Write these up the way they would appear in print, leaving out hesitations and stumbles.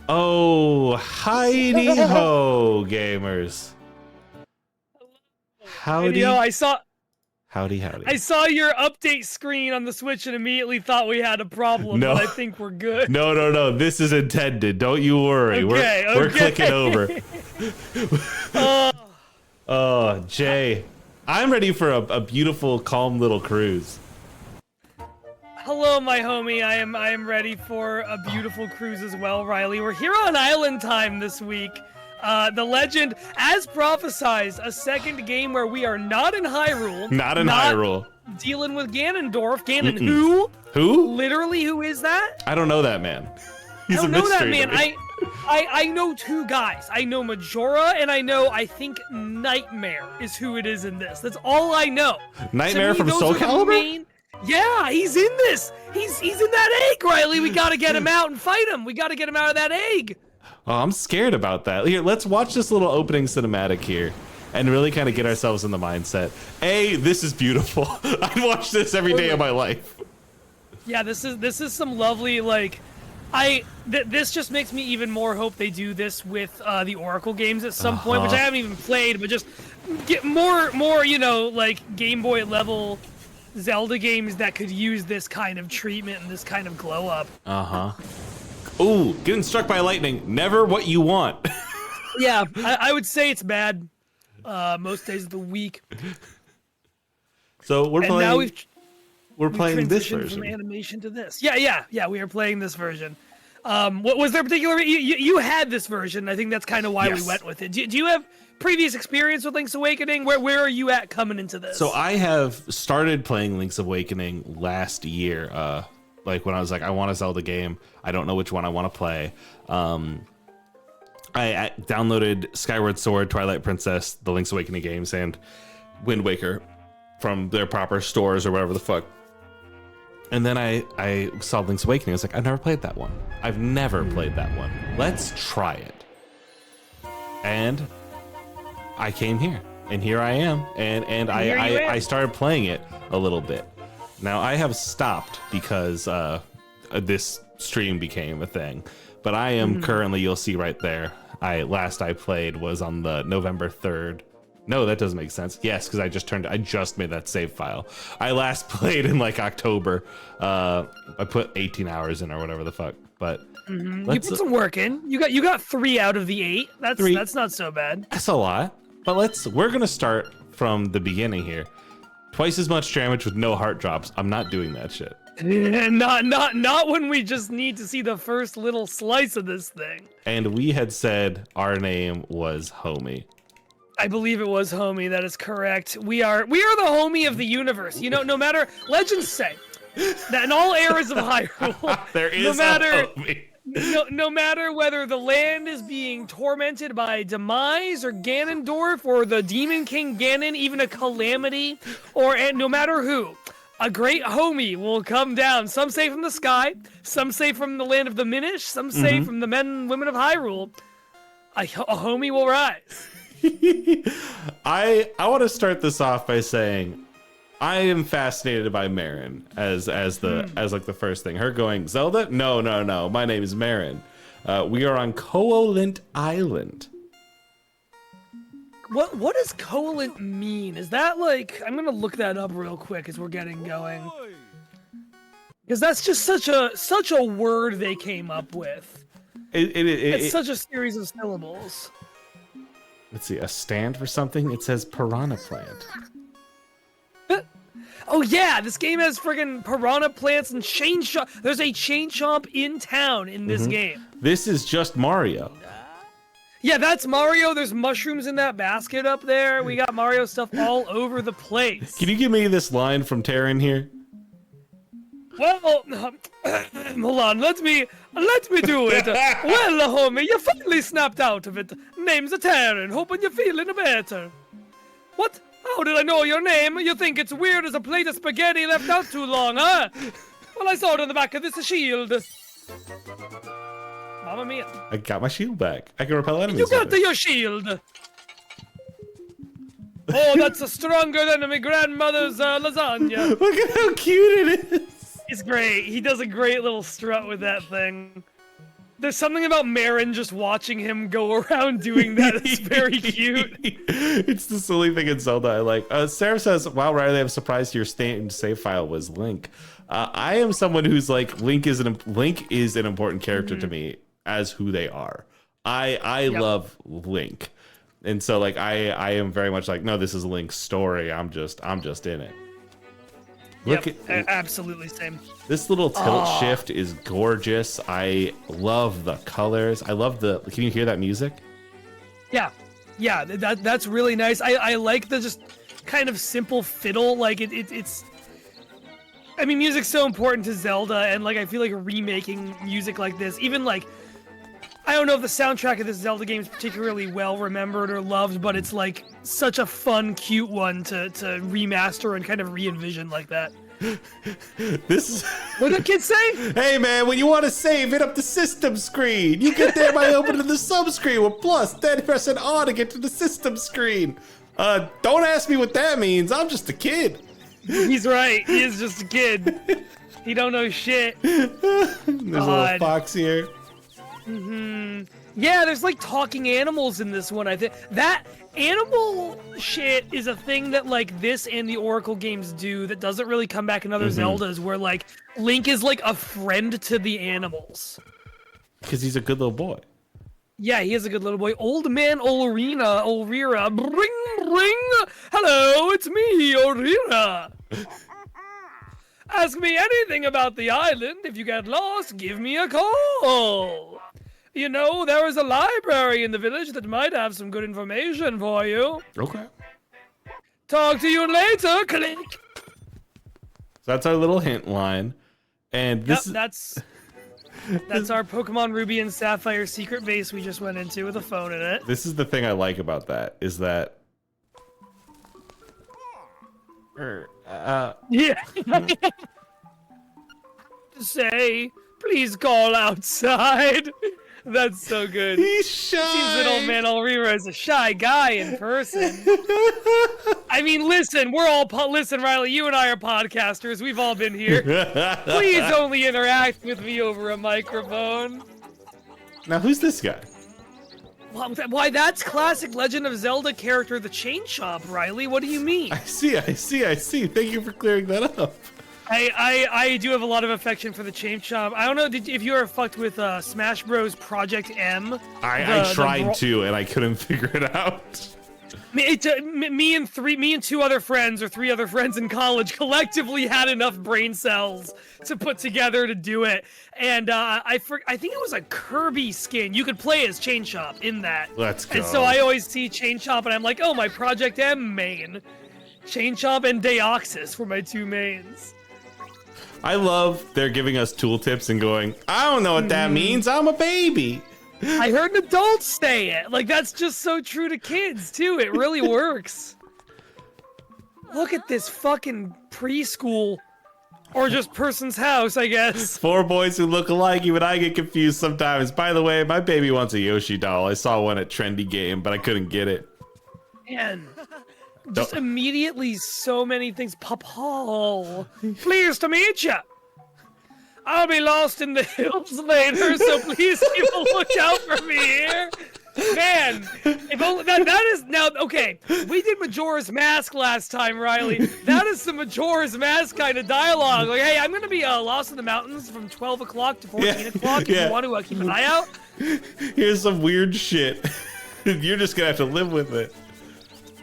Oh, Heidi ho, gamers. And, you know, Howdy, howdy, I howdy. saw your update screen on the Switch and immediately thought we had a problem, No, but I think we're good. no. This is intended. Don't you worry. Okay, We're clicking okay. over. Oh, Oh, Jay, I'm ready for a beautiful, calm little cruise. hello, my homie. I am ready for a beautiful cruise as well, Riley. We're here on Island Time this week. The Legend, as prophesized, a second game where we are not in Hyrule. Not in Hyrule. Dealing with Ganondorf. Ganon who? Who? Literally, who is that? I don't know that man. He's I don't a know that mystery man. to me. I know two guys. I know Majora, and I think Nightmare is who it is in this. That's all I know. Nightmare To me, from those Soul are the Calibur? main- Yeah, he's in this. He's in that egg, Riley. We gotta get him out and fight him. We gotta get him out of that egg. Oh, I'm scared about that. Here, let's watch this little opening cinematic here and really kind of get ourselves in the mindset. This is beautiful. I'd watch this every day of my life. Yeah, this is some lovely this just makes me even more hope they do this with the Oracle games at some point, which I haven't even played, but just get more like Game Boy level Zelda games that could use this kind of treatment and this kind of glow up. Ooh, getting struck by lightning. Never what you want. Yeah, I would say it's bad most days of the week. So we're And playing. now we're playing this transitioned version. from animation to this. Yeah. We are playing this version. What was there particular? You had this version. I think that's kind of why we Yes. went with it. Do you have previous experience with Link's Awakening? Where are you at coming into this? So I have started playing Link's Awakening last year. Like when I was like, I want a Zelda game. I don't know which one I want to play. I downloaded Skyward Sword, Twilight Princess, the Link's Awakening games, and Wind Waker from their proper stores or whatever the fuck. And then I saw Link's Awakening. I was like, I've never played that one. I've never played that one. Let's try it. And I came here, and here I am, and I started playing it a little bit. Now I have stopped because this stream became a thing, but I am currently, you'll see right there. Last I played was on the November 3rd. No, that doesn't make sense. Yes, because I just made that save file. I last played in like October. I put 18 hours in or whatever the fuck. But you put some work in. You got 3 out of the 8. That's not so bad. That's a lot. But we're gonna start from the beginning here. Twice as much damage with no heart drops. I'm not doing that shit. Not when we just need to see the first little slice of this thing. And we had said our name was Homie. I believe it was Homie. That is correct. We are the Homie of the universe. You know, no matter legends say that in all eras of Hyrule, There is a Homie. no matter whether the land is being tormented by Demise or Ganondorf or the Demon King Ganon, even a calamity, and no matter who, a great homie will come down. Some say from the sky, some say from the land of the Minish, some say from the men and women of Hyrule. A homie will rise. I want to start this off by saying I am fascinated by Marin as like the first thing. Her going, Zelda? No. My name is Marin. We are on Koholint Island. What does Koholint mean? Is that like, I'm gonna look that up real quick as we're getting going. Because that's just such a word they came up with. It's such a series of syllables. Let's see, a stand for something? It says piranha plant. Oh yeah, this game has friggin' piranha plants and chain chomp. There's a chain chomp in town in this game. This is just Mario. Yeah, that's Mario. There's mushrooms in that basket up there. We got Mario stuff all over the place. Can you give me this line from Terran here? Well, hold on. Let me do it. Well, homie, you finally snapped out of it. Name's a Terran. Hoping you're feeling better. What? How did I know your name? You think it's weird as a plate of spaghetti left out too long, huh? Well, I saw it on the back of this shield. Mamma mia. I got my shield back. I can repel enemies. You got with it. your shield. Oh, that's stronger than my grandmother's lasagna. Look at how cute it is. It's great. He does a great little strut with that thing. There's something about Marin just watching him go around doing that. It's very cute. It's the silly thing in Zelda I like. Sarah says, wow, Riley, I'm surprised your save file was Link. I am someone who's like, Link is an important character to me as who they are. I love Link. And so like, I am very much like, no, this is Link's story. I'm just in it. Look at absolutely same. This little tilt shift is gorgeous. I love the colors. I love can you hear that music? Yeah, that's really nice. I like the just kind of simple fiddle. Like it's. I mean, music's so important to Zelda, and like I feel like remaking music like this, even like, I don't know if the soundtrack of this Zelda game is particularly well remembered or loved, but it's like such a fun, cute one to remaster and kind of re-envision like that. This is what did the kids say? Hey man, when you want to save, hit up the system screen. You get there by opening the sub screen with plus, then pressing on to get to the system screen. Don't ask me what that means. I'm just a kid. He's right. He is just a kid. He don't know shit. There's a little fox here. Yeah, there's like talking animals in this one. I think that animal shit is a thing that like this and the Oracle games do that doesn't really come back in other Zeldas, where like Link is like a friend to the animals. Because he's a good little boy. Yeah, he is a good little boy. Old man Olrira, bring. Hello, it's me, Olrira. Ask me anything about the island. If you get lost, give me a call. You know, there is a library in the village that might have some good information for you. Okay. Talk to you later, click. So that's our little hint line. And this that's our Pokemon Ruby and Sapphire secret base we just went into with a phone in it. This is the thing I like about that, is that yeah. Say, please call outside. That's so good. He's shy. Seems that old man Olrira is a shy guy in person. I mean, listen, listen, Riley, you and I are podcasters. We've all been here. Please only interact with me over a microphone. Now, who's this guy? Why, that's classic Legend of Zelda character, the Chain Chomp, Riley. What do you mean? I see. Thank you for clearing that up. I do have a lot of affection for the Chain Chomp. I don't know if you ever fucked with Smash Bros. Project M. I tried to, and I couldn't figure it out. Me and two other friends, or three other friends in college, collectively had enough brain cells to put together to do it. And I think it was a Kirby skin. You could play as Chain Chomp in that. Let's go. And so I always see Chain Chomp, and I'm like, oh, my Project M main. Chain Chomp and Deoxys were my two mains. I love they're giving us tooltips and going, I don't know what that means. I'm a baby. I heard adults say it. Like, that's just so true to kids, too. It really works. Look at this fucking preschool. Or just person's house, I guess. 4 boys who look alike. Even I get confused sometimes. By the way, my baby wants a Yoshi doll. I saw one at Trendy Game, but I couldn't get it. Man. Just immediately so many things. Papa, pleased to meet you. I'll be lost in the hills later, so please keep a lookout for me here. Man, if only, that is now okay. We did Majora's Mask last time, Riley. That is some Majora's Mask kind of dialogue. Like, hey, I'm gonna be lost in the mountains from 12 o'clock to 14 o'clock. If you want to keep an eye out. Here's some weird shit. You're just gonna have to live with it.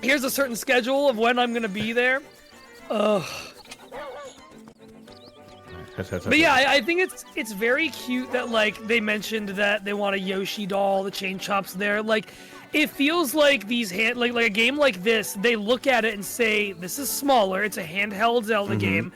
Here's a certain schedule of when I'm gonna be there. Ugh. But yeah, I think it's very cute that like they mentioned that they want a Yoshi doll, the Chain Chomp's there. Like, it feels like these like a game like this, they look at it and say, this is smaller, it's a handheld Zelda game.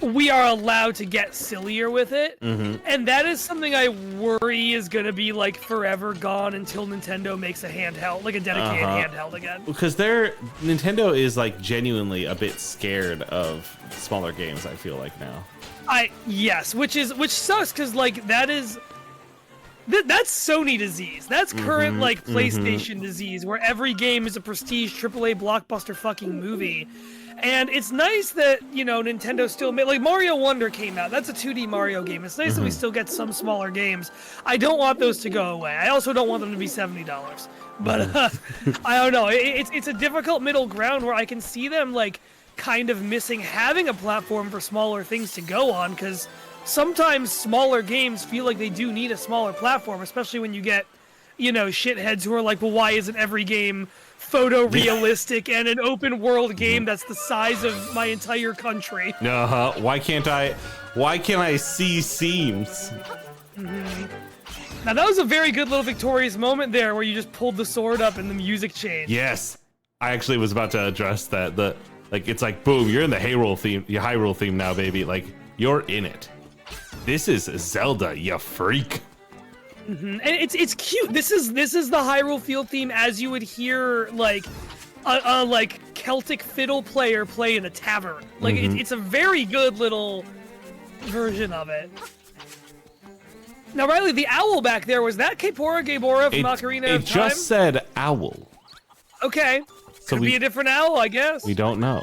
We are allowed to get sillier with it. And that is something I worry is gonna be like forever gone until Nintendo makes a handheld, like a dedicated handheld again. Because Nintendo is like genuinely a bit scared of smaller games, I feel like now. Yes, which sucks because like that is That's Sony disease. That's current like PlayStation disease, where every game is a prestige AAA blockbuster fucking movie. And it's nice that, you know, Nintendo still made, like, Mario Wonder came out. That's a 2D Mario game. It's nice that we still get some smaller games. I don't want those to go away. I also don't want them to be $70. But I don't know. It's a difficult middle ground where I can see them, like, kind of missing having a platform for smaller things to go on, because sometimes smaller games feel like they do need a smaller platform, especially when you get, you know, shitheads who are like, well, why isn't every game photorealistic and an open world game that's the size of my entire country? Why can't I see seams? Now that was a very good little victorious moment there where you just pulled the sword up and the music changed. Yes. I actually was about to address that. It's like, boom, you're in the Hyrule theme now, baby. Like, you're in it. This is Zelda, you freak. And it's cute. This is the Hyrule Field theme as you would hear like a like Celtic fiddle player play in a tavern. Like it's a very good little version of it. Now, Riley, the owl back there, was that Kaepora Gaebora from Ocarina of Time? It just said owl. Okay. Could be a different owl, I guess. We don't know.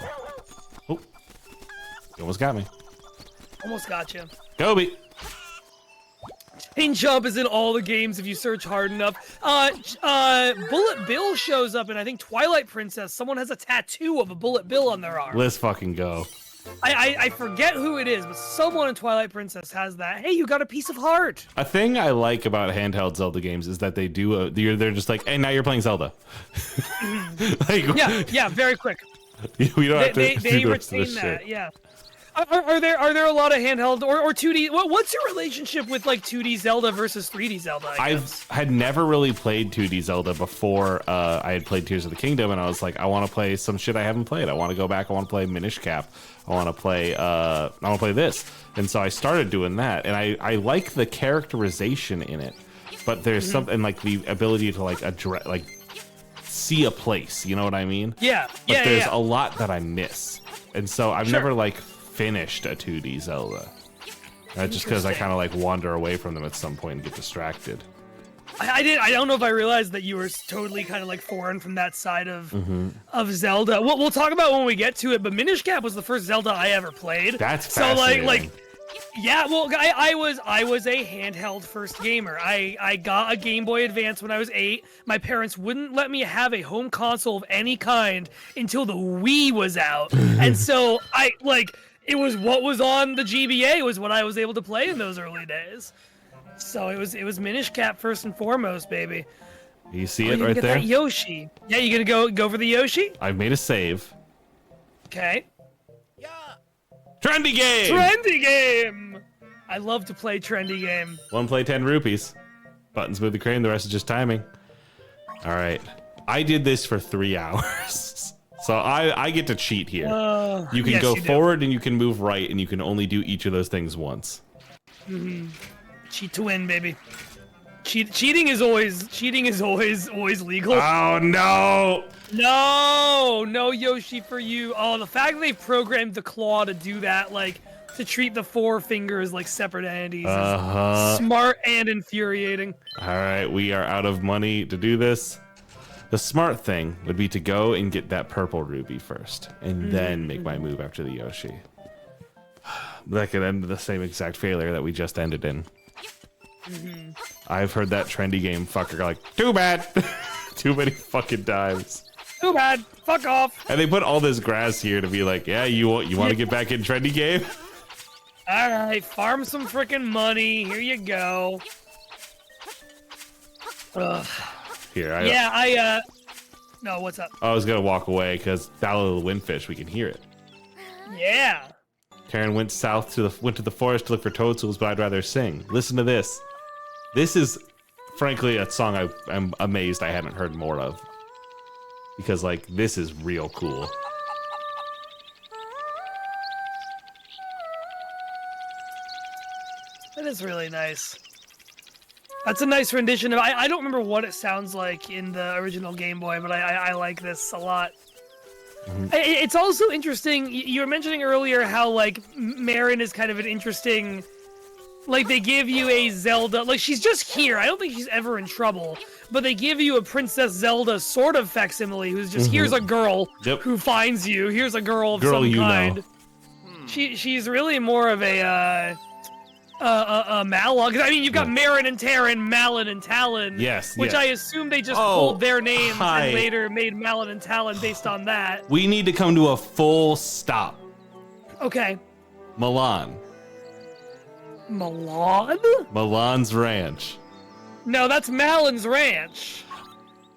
Oh, you almost got me. Almost got you. Gobi. Chain Jump is in all the games if you search hard enough. Bullet Bill shows up in, I think, Twilight Princess. Someone has a tattoo of a Bullet Bill on their arm. Let's fucking go. I forget who it is, but someone in Twilight Princess has that. Hey, you got a piece of heart. A thing I like about handheld Zelda games is that they do they're just like, hey, now you're playing Zelda. Like, yeah, very quick. We don't have to they do retain this that, shit. yeah. Are there a lot of handheld or 2D? What's your relationship with like 2D Zelda versus 3D Zelda? I had never really played 2D Zelda before I had played Tears of the Kingdom, and I was like, I want to play some shit I haven't played. I want to go back. I want to play Minish Cap. I want to play this. And so I started doing that, and I like the characterization in it, but there's something like the ability to like address, like see a place. You know what I mean? Yeah. But there's a lot that I miss, and so I've never like finished a 2D Zelda. Just because I kind of like wander away from them at some point and get distracted. I don't know if I realized that you were totally kind of like foreign from that side of Zelda. We'll talk about when we get to it, but Minish Cap was the first Zelda I ever played. That's fascinating. Yeah, well, I was a handheld first gamer. I got a Game Boy Advance when I was 8. My parents wouldn't let me have a home console of any kind until the Wii was out, and so it was what was on the GBA was what I was able to play in those early days. So it was Minish Cap first and foremost, baby. You see it right there? That Yoshi. Yeah, you gonna go for the Yoshi? I've made a save. Okay. Yeah. Trendy game! Trendy game! I love to play trendy game. One play 10 rupees. Buttons move the crane, the rest is just timing. Alright. I did this for 3 hours. So I get to cheat here. You can go forward and you can move right, and you can only do each of those things once. Cheat to win, baby. Cheating is always legal. Oh no! No Yoshi for you. Oh, the fact that they programmed the claw to do that, like to treat the 4 fingers like separate entities, is smart and infuriating. All right, we are out of money to do this. The smart thing would be to go and get that purple ruby first, and then make my move after the Yoshi. That could end the same exact failure that we just ended in. I've heard that trendy game fucker like, too bad. Too many fucking times. Too bad. Fuck off. And they put all this grass here to be like, yeah, you want to get back in trendy game? All right, farm some freaking money. Here you go. Ugh. Here, no, what's up? I was gonna walk away because Ballad of the Windfish, we can hear it. Yeah. Karen went to the forest to look for toadstools, but I'd rather sing. Listen to this. This is, frankly, a song I'm amazed I haven't heard more of. Because, like, this is real cool. That is really nice. That's a nice rendition of. I don't remember what it sounds like in the original Game Boy, but I like this a lot. It's also interesting. You were mentioning earlier how like Marin is kind of an interesting Like, they give you a Zelda, like, she's just here. I don't think she's ever in trouble. But they give you a Princess Zelda sort of facsimile who's just, here's a girl who finds you. Here's a girl of some kind. She's really more of a Malon. I mean, you've got Marin and Terran, Malon and Talon. Yes, which I assume they just pulled their names and later made Malon and Talon based on that. We need to come to a full stop. Okay. Milan. Milan? Milan's Ranch. No, that's Malon's Ranch.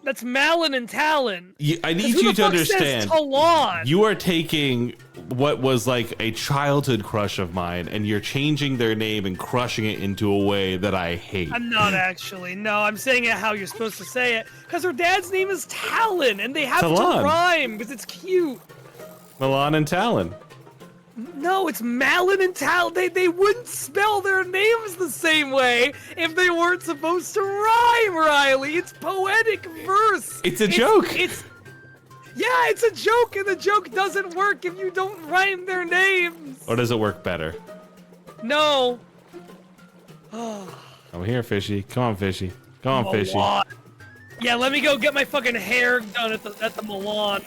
That's Malon and Talon. I need you to understand. You are taking what was like a childhood crush of mine, and you're changing their name and crushing it into a way that I hate. I'm not actually. No, I'm saying it how you're supposed to say it. Because her dad's name is Talon, and they have to rhyme because it's cute. Milan and Talon. No, it's Malon and Talon. They wouldn't spell their names the same way if they weren't supposed to rhyme, Riley. It's poetic verse. It's a joke. Yeah, it's a joke, and the joke doesn't work if you don't rhyme their names. Or does it work better? No. I'm here, Fishy. Come on, Fishy. Come on, Fishy. Yeah, let me go get my fucking hair done at the Milan.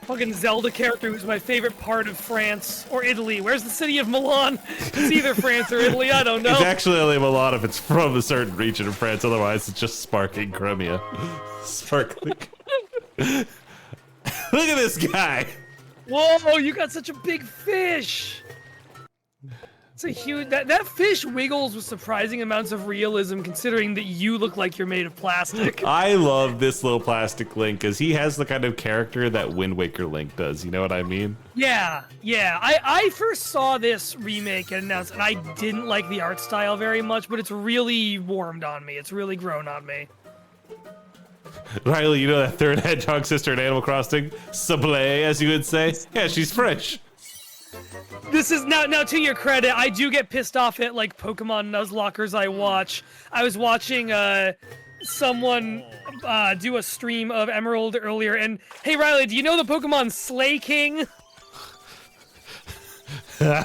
Fucking Zelda character who's my favorite part of France or Italy. Where's the city of Milan? It's either France or Italy, I don't know. It's actually only Milan if it's from a certain region of France. Otherwise, it's just sparkling Crimea. Sparkling. Look at this guy. Whoa, you got such a big fish. It's a huge... That fish wiggles with surprising amounts of realism considering that you look like you're made of plastic. I love this little plastic Link because he has the kind of character that Wind Waker Link does. You know what I mean? Yeah. I first saw this remake and announced, and I didn't like the art style very much, but it's really warmed on me. It's really grown on me. Riley, you know that third hedgehog sister in Animal Crossing? Sablé, as you would say? Yeah, she's French. This is now to your credit, I do get pissed off at like Pokemon Nuzlockers I watch. I was watching someone do a stream of Emerald earlier, and hey Riley, do you know the Pokemon Slay King? I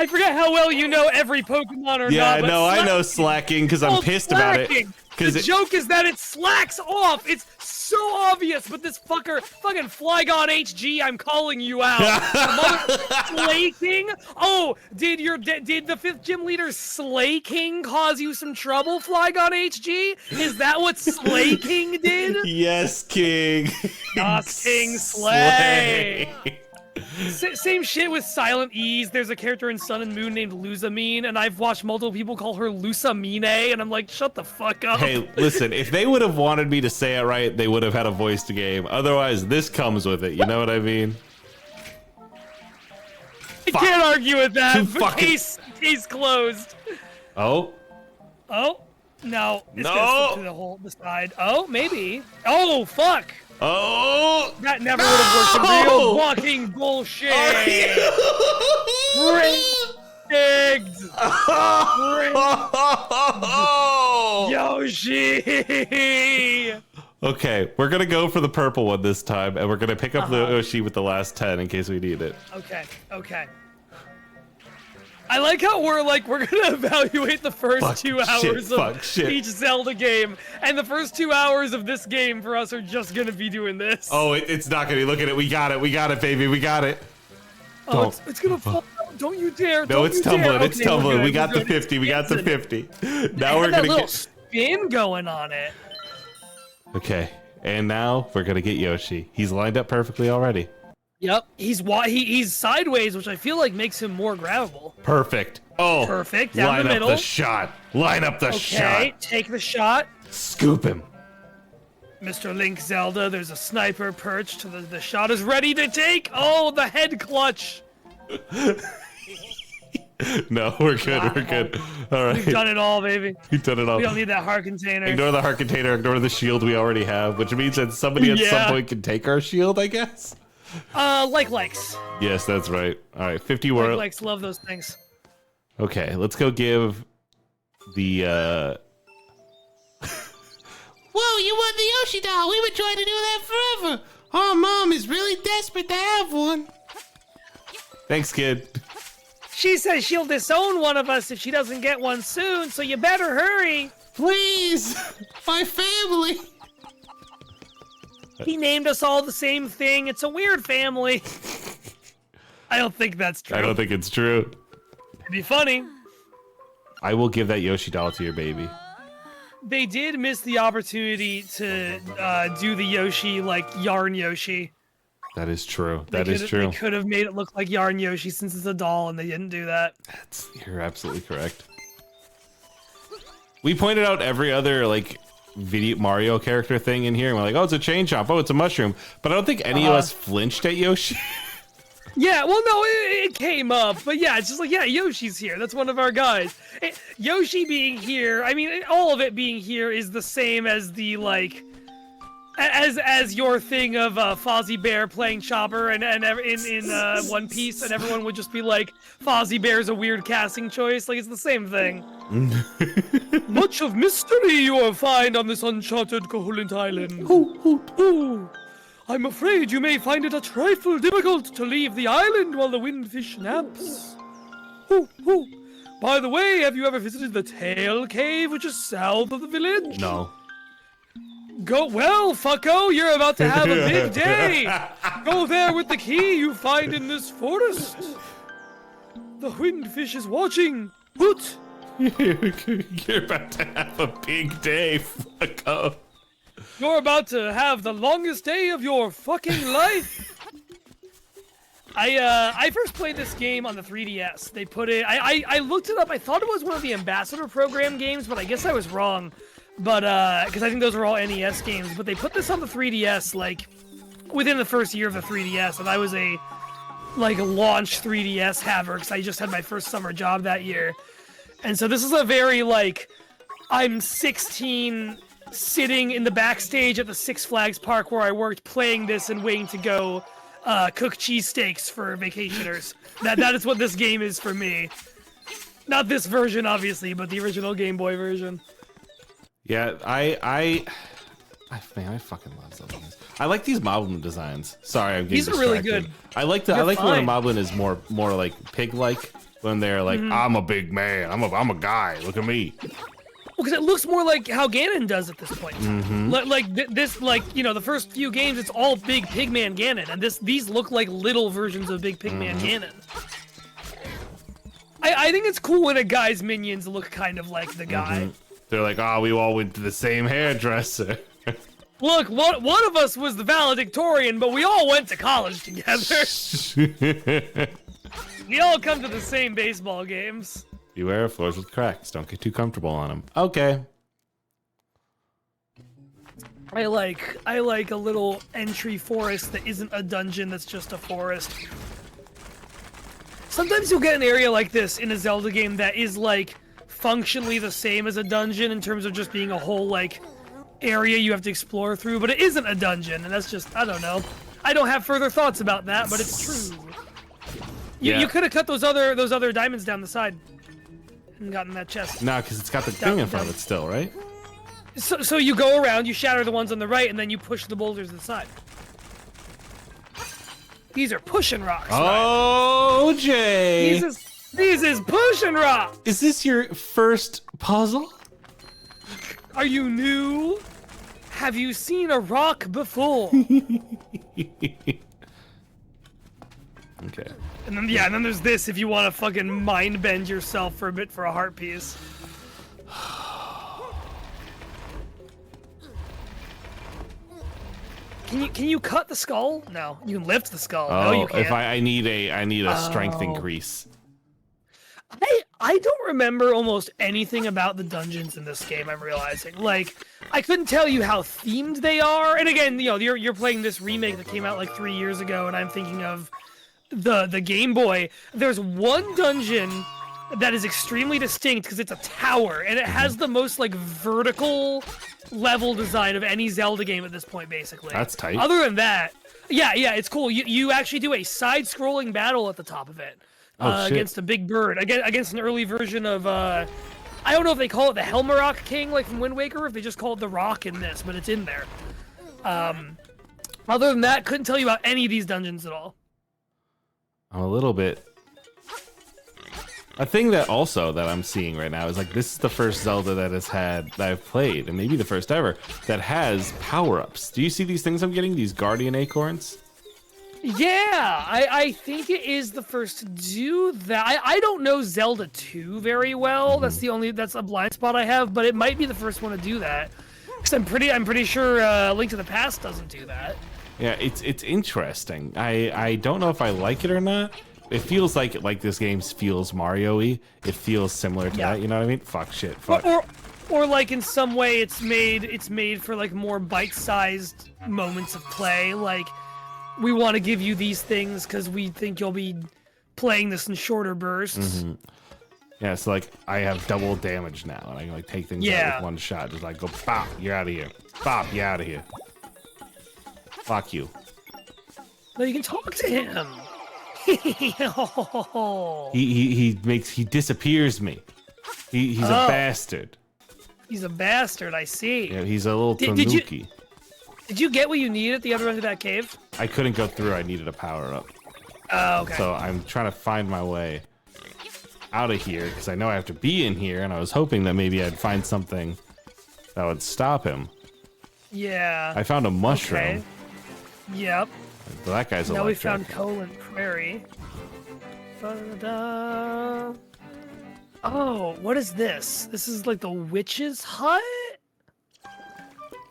forget how well you know every Pokemon or not. Yeah, no, I know Slacking because I'm pissed about it. The joke is that it slacks off. It's so obvious, but this fucking Flygon HG, I'm calling you out. Slay King? Oh, did the 5th gym leader Slay King cause you some trouble, Flygon HG? Is that what Slay King did? Yes, King. Yes, King Slay. Same shit with Silent Ease. There's a character in Sun and Moon named Luzamine, and I've watched multiple people call her Lusamine, and I'm like, shut the fuck up. Hey, listen, if they would have wanted me to say it right, they would have had a voice to game. Otherwise, this comes with it. You know what I mean? I can't argue with that. Case closed. Oh? No. It's gonna stick to the side. Oh, maybe. Oh, fuck. Oh! That never would have worked. Real fucking bullshit. Rigged. Yoshi. Okay, we're gonna go for the purple one this time, and we're gonna pick up the Yoshi with the last 10 in case we need it. Okay. I like how we're gonna evaluate the first 2 hours of each Zelda game, and the first 2 hours of this game for us are just gonna be doing this. Oh, it's not gonna be. Look at it. We got it, baby. We got it. Oh, it's gonna fall. Don't you dare. No, it's tumbling. It's tumbling. We got the 50. We got the 50. Now we're gonna get spin going on it. Okay, and now we're gonna get Yoshi. He's lined up perfectly already. Yep, he's sideways, which I feel like makes him more grabbable. Perfect. Oh, perfect. Down the middle. Line up the shot. Line up the shot. Okay, take the shot. Scoop him. Mr. Link Zelda, there's a sniper perched. The shot is ready to take. Oh, the head clutch. No, we're good. We're good. All right. We've done it all, baby. We've done it all. We don't need that heart container. Ignore the heart container. Ignore the shield we already have, which means that somebody at some point can take our shield, I guess. Likes. Yes, that's right. All right, 50 world. Likes, love those things. Okay, let's go give the. Whoa, you want the Yoshi doll? We've been trying to do that forever. Our mom is really desperate to have one. Thanks, kid. She says she'll disown one of us if she doesn't get one soon, so you better hurry. Please, my family. He named us all the same thing. It's a weird family. I don't think that's true. I don't think it's true. It'd be funny. I will give that Yoshi doll to your baby. They did miss the opportunity to do the Yoshi, like, Yarn Yoshi. That is true. That is true. They could have made it look like Yarn Yoshi since it's a doll, and they didn't do that. You're absolutely correct. We pointed out every other, like, video Mario character thing in here, and we're like, oh, it's a chain chomp, oh, it's a mushroom. But I don't think any of us flinched at Yoshi. Yeah, well, no, it came up, but yeah, it's just like, yeah, Yoshi's here. That's one of our guys. Yoshi being here, I mean, all of it being here is the same as the, like, as your thing of Fozzie Bear playing Chopper and in One Piece, and everyone would just be like, Fozzie Bear's a weird casting choice. Like, it's the same thing. Much of mystery you will find on this uncharted Koholint Island. Ooh. I'm afraid you may find it a trifle difficult to leave the island while the windfish naps. By the way, have you ever visited the Tail Cave, which is south of the village? No. Well, fucko, you're about to have a big day. Go there with the key you find in this forest. The windfish is watching. Hoot. You're about to have a big day, fucko. You're about to have the longest day of your fucking life. I first played this game on the 3DS. They put it. I looked it up. I thought it was one of the Ambassador Program games, but I guess I was wrong. But because I think those were all NES games. But they put this on the 3DS like within the first year of the 3DS, and I was a like launch 3DS haver because I just had my first summer job that year. And so this is a very like I'm 16. Sitting in the backstage at the Six Flags park where I worked, playing this and waiting to go cook cheesesteaks for vacationers. That is what this game is for me. Not this version, obviously, but the original Game Boy version. Yeah, I fucking love Zelda games. I like these moblin designs. Sorry, I'm getting These are distracted. really good. I like when a moblin is more like pig-like. When they're like, I'm a big man. I'm a guy. Look at me. Because it looks more like how Ganon does at this point. This, like, you know, the first few games, it's all Big Pigman Ganon, and these look like little versions of Big Pigman Ganon. I think it's cool when a guy's minions look kind of like the guy. They're like, oh, we all went to the same hairdresser. Look, one of us was the valedictorian, but we all went to college together. We all come to the same baseball games. Beware of floors with cracks. Don't get too comfortable on them. Okay. I like a little entry forest that isn't a dungeon, that's just a forest. Sometimes you'll get an area like this in a Zelda game that is like functionally the same as a dungeon in terms of just being a whole like area you have to explore through, but it isn't a dungeon, and that's just, I don't know. I don't have further thoughts about that, but it's true. You could have cut those other diamonds down the side. And gotten that chest. No, because it's got the thing in front of it still, right? So you go around, you shatter the ones on the right, and then you push the boulders to the side. These are pushing rocks. Oh, Jay! These is pushing rocks. Is this your first puzzle? Are you new? Have you seen a rock before? Okay. And then there's this if you want to fucking mind bend yourself for a bit for a heart piece. Can you cut the skull? No, you can lift the skull. Oh, no, you can't. if I need a strength increase. I don't remember almost anything about the dungeons in this game, I'm realizing. Like, I couldn't tell you how themed they are. And again, you know, you're playing this remake that came out like 3 years ago, and I'm thinking of the Game Boy. There's one dungeon that is extremely distinct because it's a tower, and it has the most like vertical level design of any Zelda game at this point, basically. That's tight. Other than that, yeah, it's cool. You actually do a side-scrolling battle at the top of it. Against a big bird, against an early version of, I don't know if they call it the Helmarok King, like from Wind Waker, or if they just call it the Rock in this, but it's in there. Other than that, couldn't tell you about any of these dungeons at all. I'm a little bit. A thing that also that I'm seeing right now is like this is the first Zelda that I've played, and maybe the first ever, that has power-ups. Do you see these things I'm getting? These Guardian Acorns? Yeah, I think it is the first to do that. I don't know Zelda 2 very well. That's a blind spot I have, but it might be the first one to do that. Because I'm pretty sure Link to the Past doesn't do that. Yeah, it's interesting. I don't know if I like it or not. It feels like this game feels Mario-y. It feels similar to that, you know what I mean? Fuck shit. Fuck. Or like in some way it's made for like more bite-sized moments of play. Like we want to give you these things because we think you'll be playing this in shorter bursts. Mm-hmm. Yeah, so like I have double damage now, and I can like take things out with one shot. Just like go bop, you're out of here. Bop, you're out of here. Fuck you. No, you can talk to him. He disappears me. He's a bastard. He's a bastard, I see. Yeah, he's a little tanuki. Did you get what you needed at the other end of that cave? I couldn't go through. I needed a power up. Oh, okay. So I'm trying to find my way out of here because I know I have to be in here, and I was hoping that maybe I'd find something that would stop him. Yeah. I found a mushroom. Okay. Yep. Well, that guy's now electric. We found Colin Prairie. Da-da-da. Oh, what is this? This is like the witch's hut?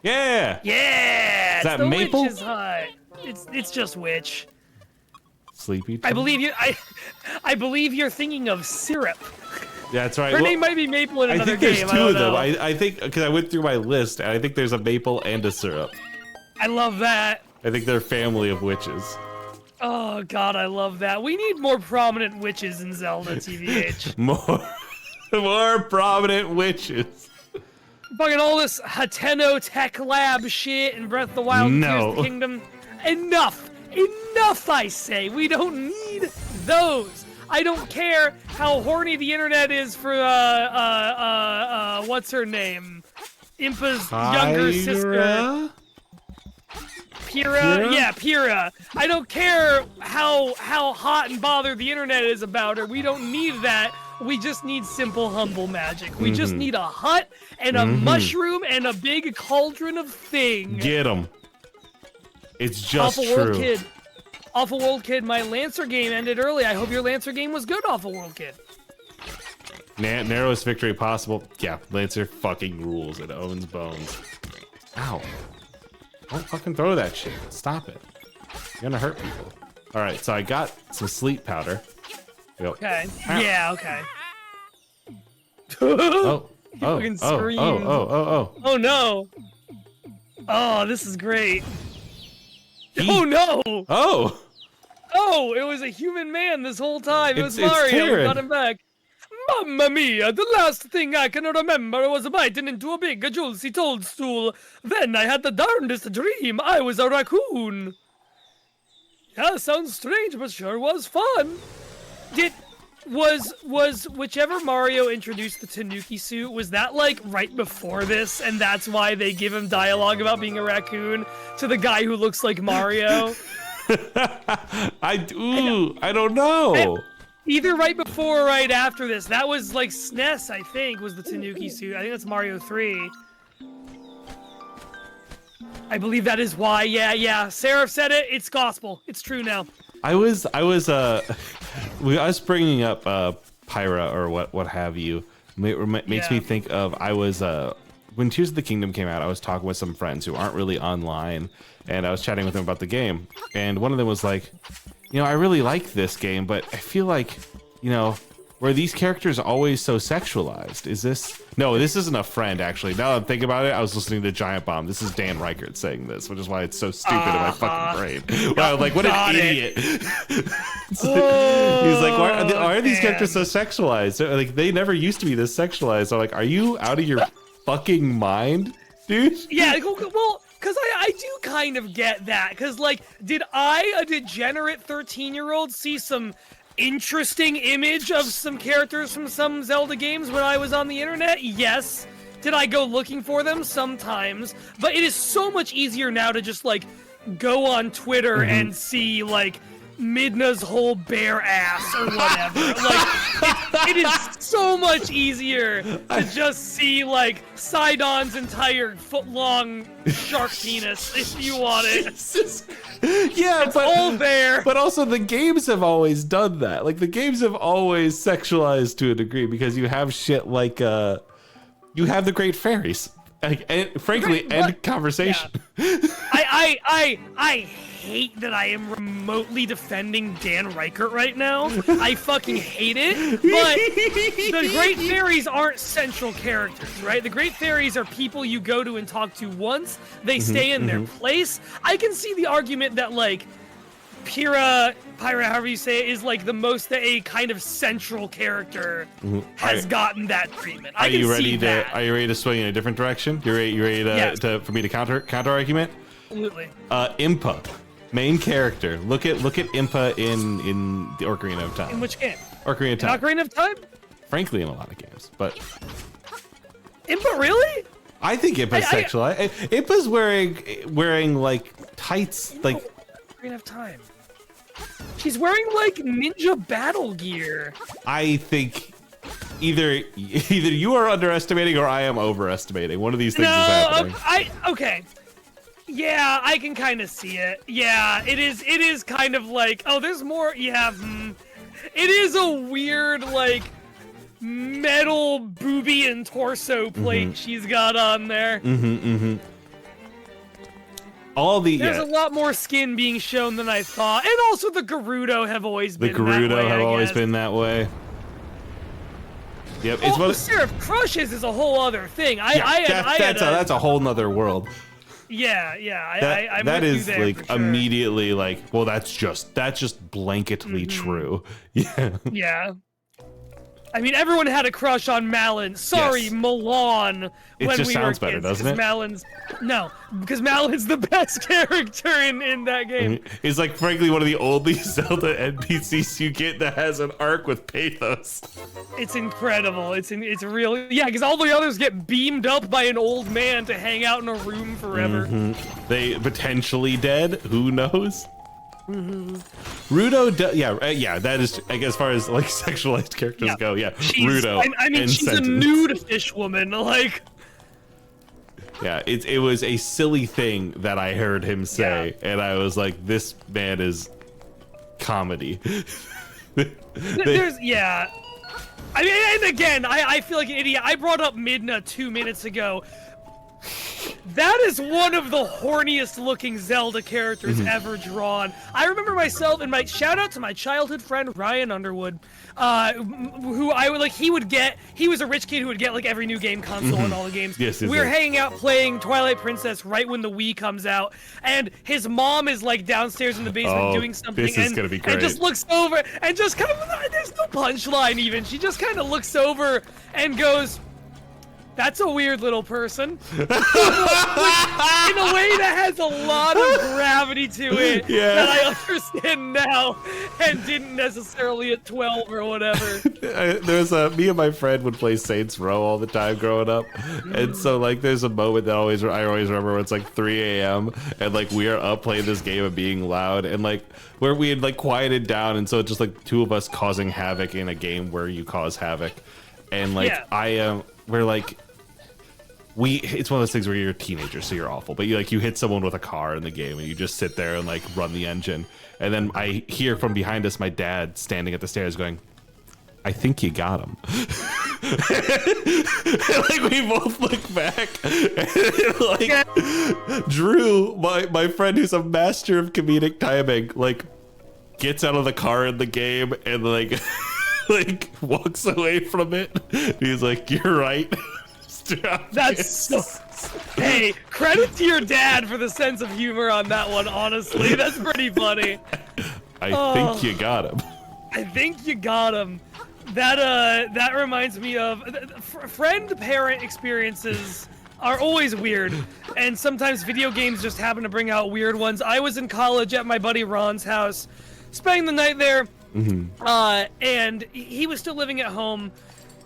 Yeah! Yeah! Is that it's the maple? Witch's hut. It's just witch. Sleepy? I believe you're thinking of syrup. Yeah, that's right. Her name might be Maple in another I think there's game. two of them. I think, because I went through my list, and I think there's a maple and a syrup. I love that. I think they're a family of witches. Oh god, I love that. We need more prominent witches in Zelda, TVH. more prominent witches. Fucking all this Hateno Tech Lab shit and Breath of the Wild and Tears of the Kingdom. Enough! Enough, I say! We don't need those! I don't care how horny the internet is for, what's her name? Impa's younger sister. Pyrrha? Yeah, Pyrrha. I don't care how hot and bothered the internet is about her. We don't need that. We just need simple, humble magic. We just need a hut and a mushroom and a big cauldron of thing. Get him. It's just Awful true. World Kid. Awful World Kid, my Lancer game ended early. I hope your Lancer game was good, Awful World Kid. Narrowest victory possible. Yeah, Lancer fucking rules. It owns bones. Ow. Don't fucking throw that shit. Stop it. You're gonna hurt people. Alright, so I got some sleep powder. Go. Okay. Ow. Yeah, okay. Oh no. Oh, this is great. Oh no! Oh, it was a human man this whole time. It was Mario. We got him back. Mamma mia, the last thing I can remember was biting into a big, juicy toadstool. Then I had the darndest dream. I was a raccoon. Yeah, sounds strange, but sure was fun. Was whichever Mario introduced the Tanuki suit, was that like right before this, and that's why they give him dialogue about being a raccoon to the guy who looks like Mario? I don't know. Either right before or right after this. That was like SNES, I think, was the Tanuki suit. I think that's Mario 3. I believe that is why. Yeah. Seraph said it. It's gospel. It's true now. I was bringing up Pyra or what have you. Makes me think of when Tears of the Kingdom came out. I was talking with some friends who aren't really online, and I was chatting with them about the game. And one of them was like, I really like this game, but I feel like, were these characters always so sexualized? Is this? No, this isn't a friend, actually. Now that I'm thinking about it, I was listening to Giant Bomb. This is Dan Reichert saying this, which is why it's so stupid in my fucking brain. Wow, like, what an idiot. He's like, why are these characters so sexualized? Like, they never used to be this sexualized. I'm like, are you out of your fucking mind, dude? Yeah, well, because I do kind of get that. Because, like, did I, a degenerate 13-year-old, see some interesting image of some characters from some Zelda games when I was on the internet? Yes. Did I go looking for them? Sometimes. But it is so much easier now to just, like, go on Twitter and see, like, Midna's whole bare ass or whatever. Like, it is so much easier to just see, like, Sidon's entire foot-long shark penis if you want it. Yeah, it's all there. But also, the games have always done that. Like, the games have always sexualized to a degree because you have shit like, you have the Great Fairies. And frankly, end conversation. Yeah. I hate that I am remotely defending Dan Reichert right now. I fucking hate it. But the Great Fairies aren't central characters, right? The Great Fairies are people you go to and talk to once. They stay in their place. I can see the argument that, like, Pyra, however you say it, is like the most that a kind of central character has gotten that treatment. Are you ready to swing in a different direction? You ready to for me to counter argument? Absolutely. Impa, main character. Look at Impa in the Ocarina of Time. In which game? Ocarina of Time. Ocarina of Time? Frankly, in a lot of games, but Impa, really? I think Impa's sexualized. Impa's wearing like tights, like Ocarina of Time. She's wearing like ninja battle gear. I think either you are underestimating or I am overestimating. One of these things is happening. Okay. Yeah, I can kind of see it. Yeah, it is kind of like, oh, there's more. Yeah, it is a weird like metal booby and torso plate she's got on there. There's a lot more skin being shown than I thought, and also the Gerudo have always been that way. The Gerudo have always been that way. Yep, it's what Seraph Crushes is a whole other thing. That's a whole nother world. Yeah. That is like sure. Immediately like, well, that's just blanketly true. Yeah. Yeah. I mean, everyone had a crush on Malon. Sorry, yes. Milan. It just sounds better, doesn't it? Because Malon's the best character in that game. He's like, frankly, one of the only Zelda NPCs you get that has an arc with pathos. It's incredible. It's real. Yeah, because all the others get beamed up by an old man to hang out in a room forever. They potentially dead. Who knows? Rudo, that is, I guess, as far as like sexualized characters go, Rudo. I mean, she's a nude fish woman, like. Yeah, it was a silly thing that I heard him say, and I was like, this man is comedy. I mean, and again, I feel like an idiot. I brought up Midna 2 minutes ago. That is one of the horniest looking Zelda characters ever drawn. I remember myself and shout out to my childhood friend Ryan Underwood, who I would like. He was a rich kid who would get like every new game console and all the games. Yes, we were hanging out playing Twilight Princess right when the Wii comes out, and his mom is like downstairs in the basement doing something. This is gonna be great. And just looks over and just kind of, there's no punchline even. She just kind of looks over and goes, "That's a weird little person." In a way that has a lot of gravity to it that I understand now and didn't necessarily at 12 or whatever. There's me and my friend would play Saints Row all the time growing up. And so like there's a moment that I always remember when it's like 3 a.m. and like we are up playing this game and being loud and like where we had like quieted down, and so it's just like two of us causing havoc in a game where you cause havoc. And like we're like it's one of those things where you're a teenager, so you're awful, but you hit someone with a car in the game and you just sit there and like run the engine, and then I hear from behind us my dad standing at the stairs going, "I think you got him." And, like we both look back and, like Drew, my friend who's a master of comedic timing, like gets out of the car in the game and like like walks away from it. He's like, "You're right." That's so. Hey, credit to your dad for the sense of humor on that one. Honestly, that's pretty funny. I think you got him. I think you got him. That reminds me of friend-parent experiences are always weird, and sometimes video games just happen to bring out weird ones. I was in college at my buddy Ron's house, spending the night there, and he was still living at home.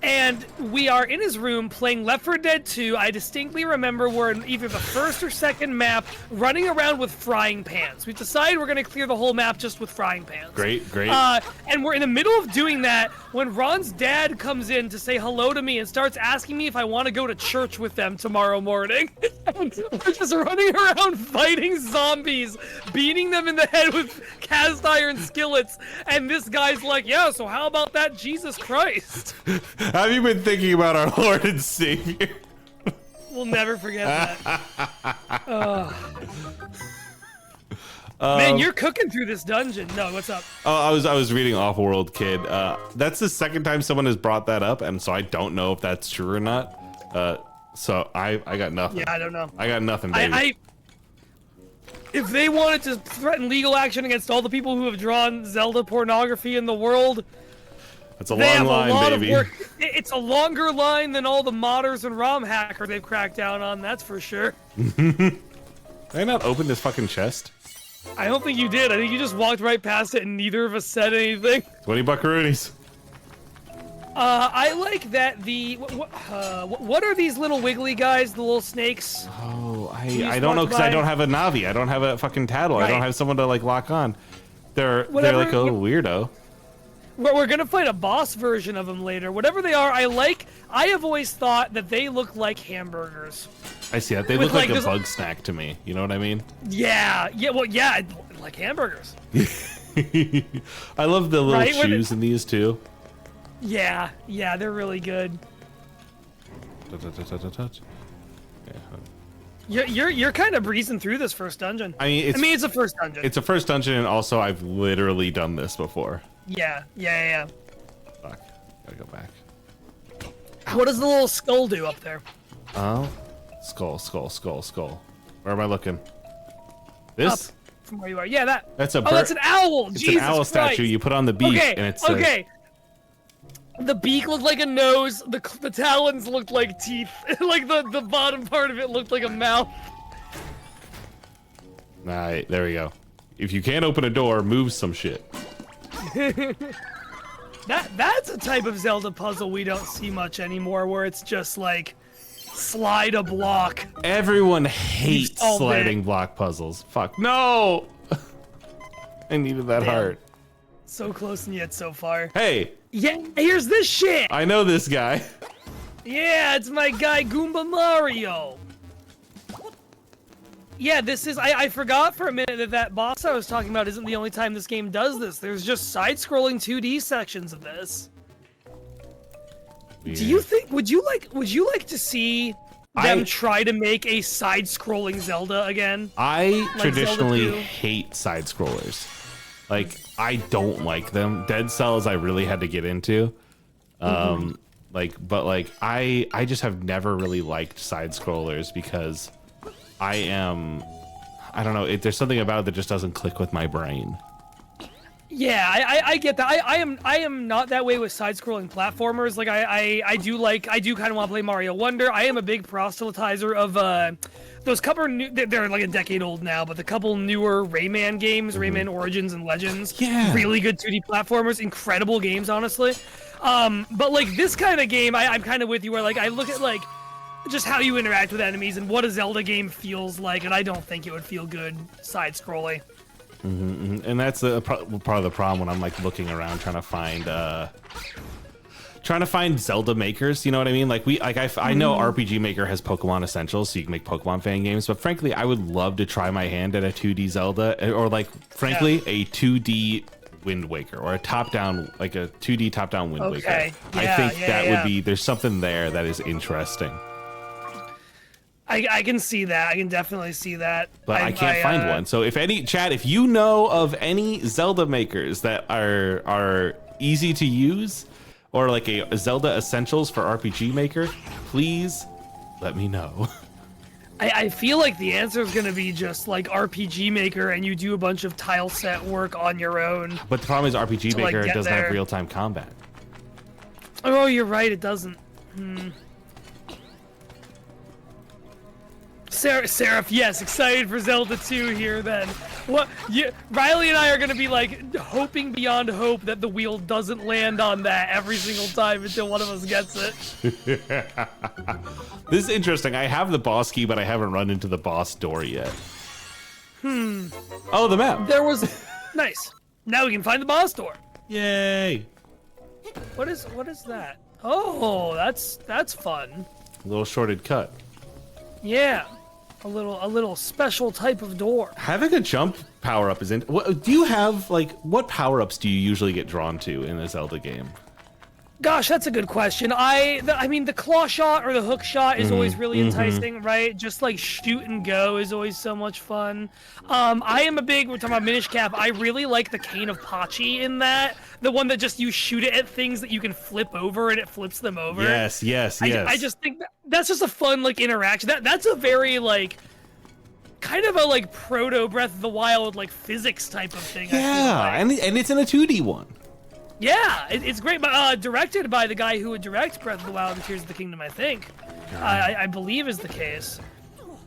And we are in his room playing Left 4 Dead 2. I distinctly remember we're in either the first or second map running around with frying pans. We've decided we're going to clear the whole map just with frying pans. Great. And we're in the middle of doing that when Ron's dad comes in to say hello to me and starts asking me if I want to go to church with them tomorrow morning. And we're just running around fighting zombies, beating them in the head with cast iron skillets. And this guy's like, yeah, so how about that Jesus Christ? Have you been thinking about our Lord and Savior? We'll never forget that. Man, you're cooking through this dungeon. No, what's up? Oh, I was reading Offworld Kid. That's the second time someone has brought that up, and so I don't know if that's true or not. So I got nothing. Yeah, I don't know. I got nothing, baby. If they wanted to threaten legal action against all the people who have drawn Zelda pornography in the world, it's a long line, baby. It's a longer line than all the modders and ROM hacker they've cracked down on, that's for sure. Did I not open this fucking chest? I don't think you did. I think you just walked right past it and neither of us said anything. 20 buckaroonies. I like that what are these little wiggly guys, the little snakes? Oh, I don't know because I don't have a Navi. I don't have a fucking Tattle. Right. I don't have someone to like lock on. They're like a weirdo. We're gonna fight a boss version of them later. Whatever they are, I have always thought that they look like hamburgers. I see that. They look like a bug snack to me. You know what I mean? Yeah, like hamburgers. I love the little shoes in these too. Yeah, they're really good. You're kind of breezing through this first dungeon. I mean, it's a first dungeon. It's a first dungeon, and also I've literally done this before. Yeah. Fuck, gotta go back. What does the little skull do up there? Oh, skull. Where am I looking? This? Up from where you are. Yeah, that. That's a bird. Oh, that's an owl. It's Jesus an owl Christ. statue. You put on the beak, and it's okay. The beak looked like a nose. The talons looked like teeth. Like the bottom part of it looked like a mouth. Alright, there we go. If you can't open a door, move some shit. That's a type of Zelda puzzle we don't see much anymore, where it's just like slide a block. Everyone hates sliding block puzzles. Fuck no! I needed that heart. So close and yet so far. Hey! Yeah, here's this shit! I know this guy. Yeah, it's my guy Goomba Mario. Yeah, this is... I forgot for a minute that boss I was talking about isn't the only time this game does this. There's just side-scrolling 2D sections of this. Yeah. Do you think... Would you like to see them try to make a side-scrolling Zelda again? I traditionally hate side-scrollers. Like, I don't like them. Dead Cells I really had to get into. I just have never really liked side-scrollers because I don't know, there's something about it that just doesn't click with my brain. Yeah, I get that. I am not that way with side-scrolling platformers. Like I do kind of want to play Mario Wonder. I am a big proselytizer of those couple new, they're like a decade old now, but the couple newer Rayman games, Rayman Origins and Legends. Yeah. Really good 2D platformers, incredible games, honestly. But like this kind of game, I'm kind of with you where like I look at like just how you interact with enemies and what a Zelda game feels like, and I don't think it would feel good side-scrolling. And that's part of the problem when I'm like looking around trying to find Zelda makers. You know what I mean? Like I know RPG Maker has Pokemon Essentials, so you can make Pokemon fan games. But frankly, I would love to try my hand at a 2D Zelda, or like frankly a 2D Wind Waker, or a 2D top-down Wind Waker. Yeah, I think that would be. There's something there that is interesting. I can see that. I can definitely see that. But I can't find one. So if if you know of any Zelda makers that are easy to use, or like a Zelda Essentials for RPG Maker, please let me know. I feel like the answer is going to be just like RPG Maker, and you do a bunch of tile set work on your own. But the problem is RPG Maker doesn't have real-time combat. Seraph, yes, excited for Zelda 2 here then. Riley and I are gonna be like hoping beyond hope that the wheel doesn't land on that every single time until one of us gets it. This is interesting. I have the boss key, but I haven't run into the boss door yet. Oh, the map. There was nice. Now we can find the boss door. Yay. What is that? Oh, that's fun. A little shorted cut. Yeah. A little special type of door. Having a jump power up is in. Do you have what power ups do you usually get drawn to in a Zelda game? Gosh, that's a good question. I mean, the claw shot or the hook shot is always really enticing, right? Just like shoot and go is always so much fun. I am we're talking about Minish Cap. I really like the Cane of Pachi in that. The one that just you shoot it at things that you can flip over and it flips them over. Yes. I just think that's just a fun interaction. That's a very kind of a proto Breath of the Wild physics type of thing. Yeah, and it's in a 2D one. Yeah, it's great, but directed by the guy who would direct Breath of the Wild and Tears of the Kingdom, I think. I believe is the case.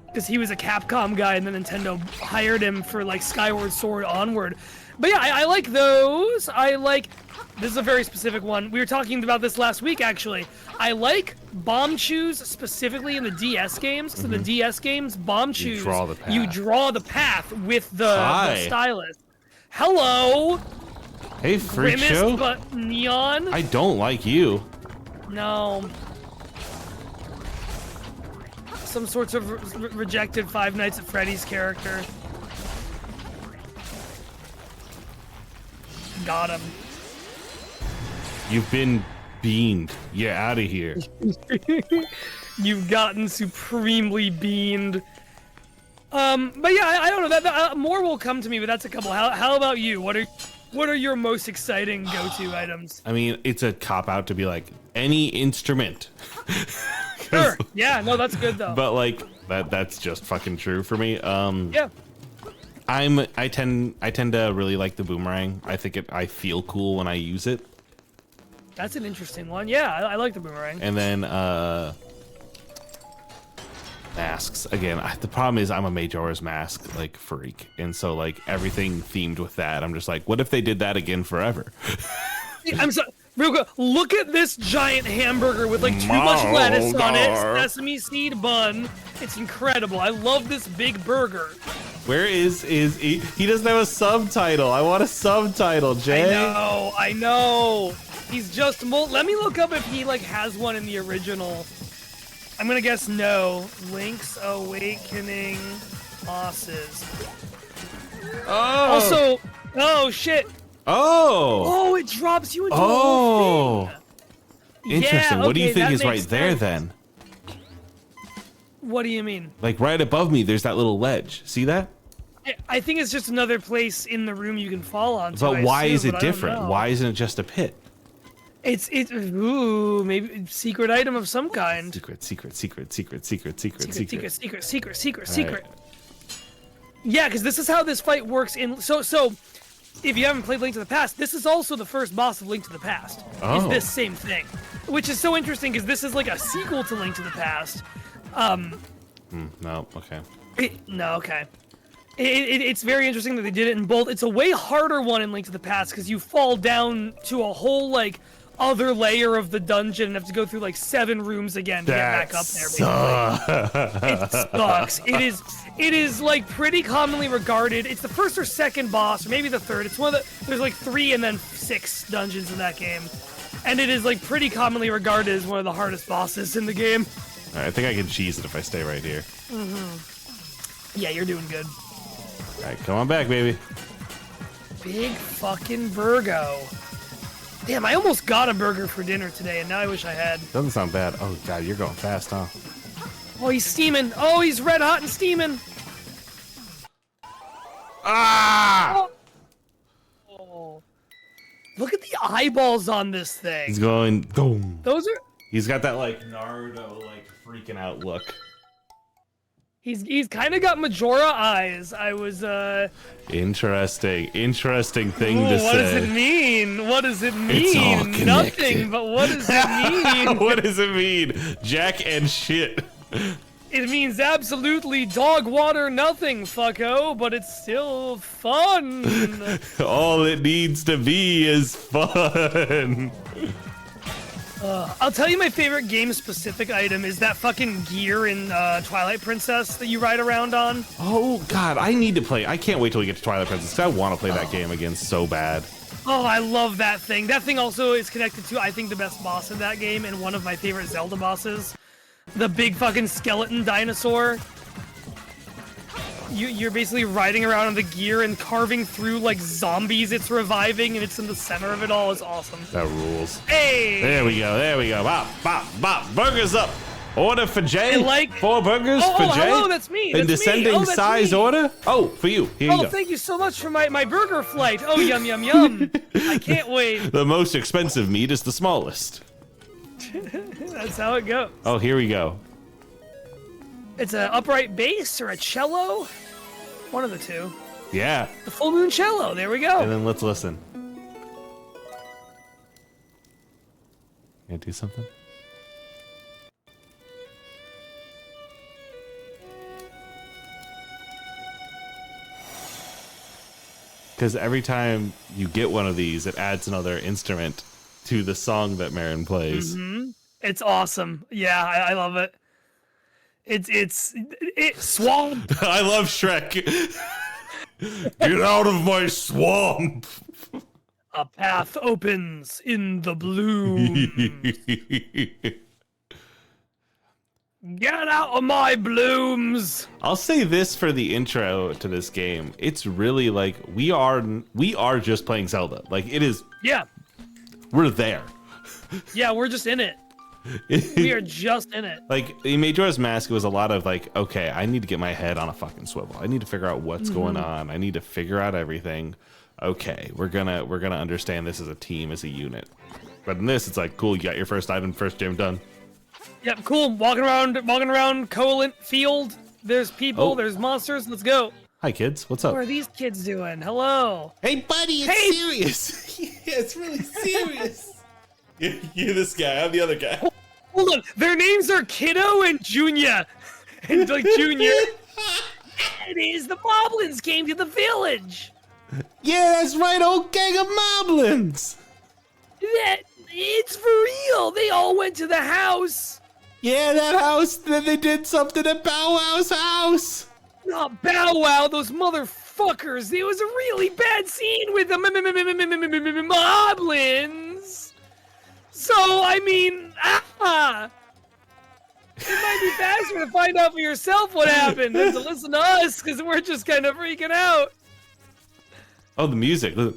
Because he was a Capcom guy and then Nintendo hired him for Skyward Sword onward. But yeah, I like those. This is a very specific one. We were talking about this last week, actually. I like bomb chews specifically in the DS games. So the DS games, bomb chews, you draw the path with the stylus. Hello! Hey, freak Grimace, show. but neon? I don't like you. No. Some sorts of rejected Five Nights at Freddy's character. Got him. You've been beaned. You're out of here. You've gotten supremely beaned. But yeah, I don't know. That more will come to me, but that's a couple. How about you? What are your most exciting go-to items? I mean, it's a cop-out to be any instrument. Sure. Yeah, no, that's good though. But that's just fucking true for me. Yeah. I tend to really like the boomerang. I think I feel cool when I use it. That's an interesting one. Yeah, I like the boomerang. And then masks again. The problem is I'm a Majora's Mask freak, and so everything themed with that. I'm just what if they did that again forever? I'm sorry. Real quick, look at this giant hamburger with too much lettuce on it, sesame seed bun. It's incredible. I love this big burger. Where is he? He doesn't have a subtitle. I want a subtitle, Jay. I know. He's just let me look up if he has one in the original. I'm gonna guess no. Link's Awakening bosses. Oh. Also, oh shit. Oh, it drops you into a whole thing. Interesting. Yeah, what do you okay, think that is right makes there sense. then? What do you mean? Right above me, there's that little ledge. See that? I think it's just another place in the room you can fall on. But why is it different? Why isn't it just a pit? It's maybe secret item of some kind. Secret. Yeah, because this is how this fight works in so if you haven't played Link to the Past, this is also the first boss of Link to the Past. Is this same thing. Which is so interesting because this is a sequel to Link to the Past. No, okay. Okay. It's very interesting that they did it in both. It's a way harder one in Link to the Past because you fall down to a whole other layer of the dungeon and have to go through 7 rooms again to get back up there. Basically. It sucks. It is pretty commonly regarded. It's the first or second boss, or maybe the third. It's one of the there's 3 and then 6 dungeons in that game, and it is pretty commonly regarded as one of the hardest bosses in the game. All right, I think I can cheese it if I stay right here. Yeah, you're doing good. All right, come on back, baby. Big fucking Virgo. Damn, I almost got a burger for dinner today, and now I wish I had. Doesn't sound bad. Oh, God, you're going fast, huh? Oh, he's steaming. Oh, he's red hot and steaming. Ah! Oh. Look at the eyeballs on this thing. He's going, boom. Those are... He's got that, Naruto, freaking out look. He's kind of got Majora eyes. I was, Interesting thing to say. What does it mean? What does it mean? It's all connected. Nothing, but what does it mean? What does it mean? Jack and shit. It means absolutely dog water nothing, fucko, but it's still fun. All it needs to be is fun. I'll tell you my favorite game-specific item is that fucking gear in Twilight Princess that you ride around on. Oh, God, I need to play. I can't wait till we get to Twilight Princess, because I want to play that game again so bad. Oh, I love that thing. That thing also is connected to, I think, the best boss in that game and one of my favorite Zelda bosses. The big fucking skeleton dinosaur. You're basically riding around on the gear and carving through like zombies it's reviving, and it's in the center of it all. It's awesome. That rules. Hey! There we go. Bop, bop, bop. Burgers up. Order for Jay. I like... 4 burgers for Jay. Hello, that's me. In descending size order. Oh, for you. Here you go. Thank you so much for my burger flight. Oh, yum, yum, yum. I can't wait. The most expensive meat is the smallest. That's how it goes. Oh, here we go. It's an upright bass or a cello. One of the two. Yeah. The full moon cello. There we go. And then let's listen. Gonna do something? Because every time you get one of these, it adds another instrument to the song that Marin plays. Mm-hmm. It's awesome. Yeah, I love it. It's swamp. I love Shrek. Get out of my swamp. A path opens in the bloom. Get out of my blooms. I'll say this for the intro to this game. It's really like we are just playing Zelda. Like it is. Yeah. We're there. Yeah, we're just in it. We are just in it. Like in Majora's Mask, it was a lot of like, okay, I need to get my head on a fucking swivel. I need to figure out what's going on. I need to figure out everything. Okay, we're gonna understand this as a team, as a unit. But in this, it's like, cool, you got your first item, first gym done. Yep, cool. Walking around Covalent Field. There's people, there's monsters. Let's go. Hi, kids. What's up? What are these kids doing? Hello. Hey, buddy, it's serious. Yeah, it's really serious. You're this guy. I'm the other guy. Hold on. Their names are Kiddo and Junior. And like Junior. It is the Moblins came to the village. Yeah, that's right, old gang of moblins. It's for real. They all went to the house. Yeah, that house. Then they did something at Bow Wow's house. Not Bow Wow, those motherfuckers. It was a really bad scene with the Moblins. So, I mean, it might be faster to find out for yourself what happened than to listen to us, because we're just kind of freaking out. Oh, the music. Yeah.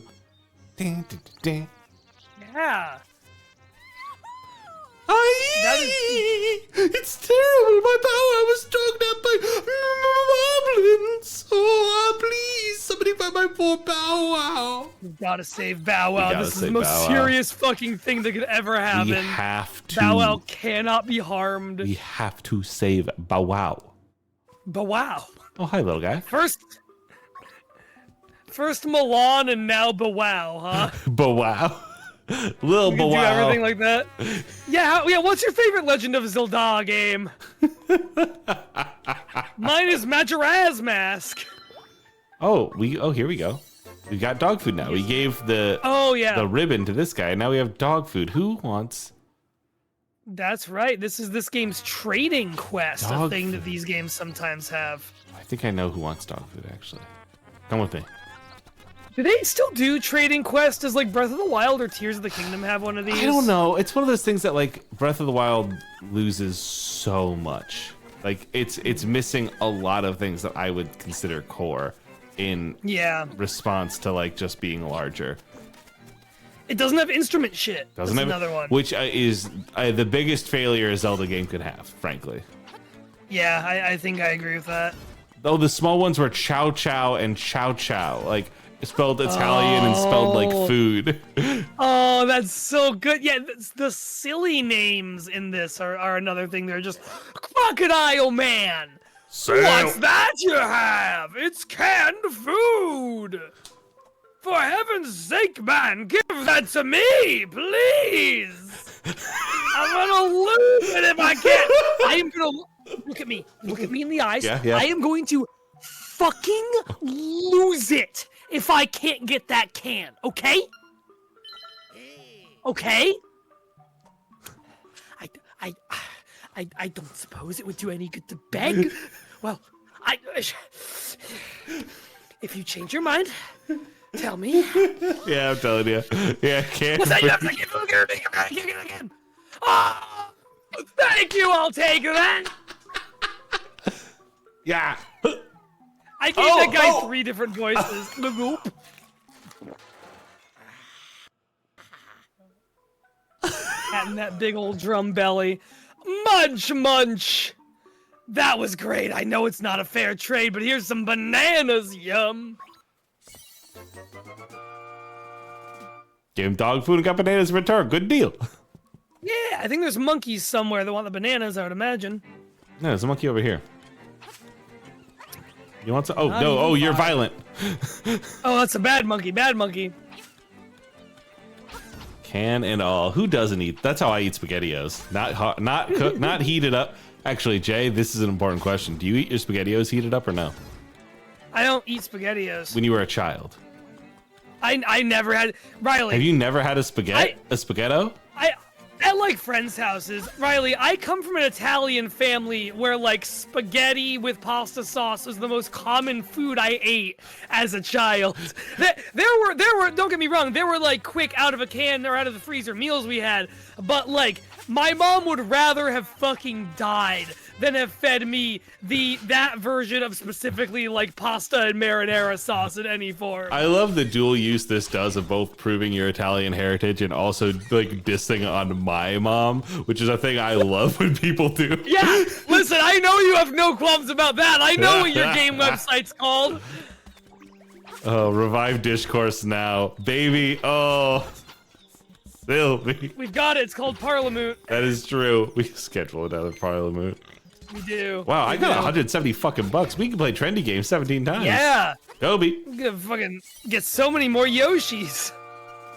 It's terrible. My Bow Wow was dogged up by moblins. Oh, please, somebody find my poor Bow Wow. We've got to save Bow Wow. This is the most serious fucking thing that could ever happen. We have to. Bow Wow cannot be harmed. We have to save Bow Wow. Bow Wow. Oh, hi, little guy. First Milan and now Bow Wow, huh? Bow Wow. Little Bow Wow. Do everything like that. Yeah, what's your favorite Legend of Zelda game? Mine is Majora's Mask. Oh, here we go. We got dog food now. We gave the ribbon to this guy. Now we have dog food. Who wants? That's right. This is this game's trading quest, a thing that these games sometimes have. I think I know who wants dog food, actually. Come with me. Do they still do trading quests? Does like Breath of the Wild or Tears of the Kingdom have one of these? I don't know. It's one of those things that like Breath of the Wild loses so much. Like it's missing a lot of things that I would consider core in response to like just being larger. It doesn't have instrument shit. Doesn't have another one. Which is the biggest failure a Zelda game could have, frankly. Yeah, I think I agree with that. Though the small ones were Chow Chow and Chow Chow, like spelled Italian and spelled like food. Oh, that's so good. Yeah, the silly names in this are another thing. They're just Crocodile Man. What's that you have? It's canned food. For heaven's sake, man, give that to me, please. I'm gonna lose it if I can't. Look at me. Look at me in the eyes. Yeah, yeah. I am going to fucking lose it if I can't get that can, okay? Okay? I don't suppose it would do any good to beg. Well, if you change your mind, tell me. Yeah, I'm telling you. Yeah, can't. What's that? You have to give it again. Oh, thank you. I'll take that. Yeah. I gave that guy 3 different voices. Loop. Patting that big old drum belly. Munch, munch. That was great. I know it's not a fair trade, but here's some bananas. Yum. Gave him dog food and got bananas in return. Good deal. Yeah, I think there's monkeys somewhere that want the bananas, I would imagine. No, there's a monkey over here. You want some? Oh, no. Oh, you're violent. Oh, that's a bad monkey. Bad monkey. Can and all. Who doesn't eat? That's how I eat SpaghettiOs. Not hot, not cooked, not heated up. Actually, Jay, this is an important question. Do you eat your SpaghettiOs heated up or no? I don't eat SpaghettiOs. When you were a child. I never had Riley. Have you never had a spaghetto? At like friends' houses, Riley, I come from an Italian family where like spaghetti with pasta sauce was the most common food I ate as a child. There were, don't get me wrong, there were like quick out of a can or out of the freezer meals we had, but like my mom would rather have fucking died than have fed me that version of specifically like pasta and marinara sauce in any form. I love the dual use this does of both proving your Italian heritage and also like dissing on my mom, which is a thing I love when people do. Yeah, listen, I know you have no qualms about that. I know what your game website's called. Oh, revive discourse now, baby. Oh, Sylvie. We've got it. It's called Parliament. That is true. We schedule another Parliament. We do. Wow, I got 170 fucking bucks. We can play trendy games 17 times. Yeah. Kobe. We're gonna fucking get so many more Yoshis.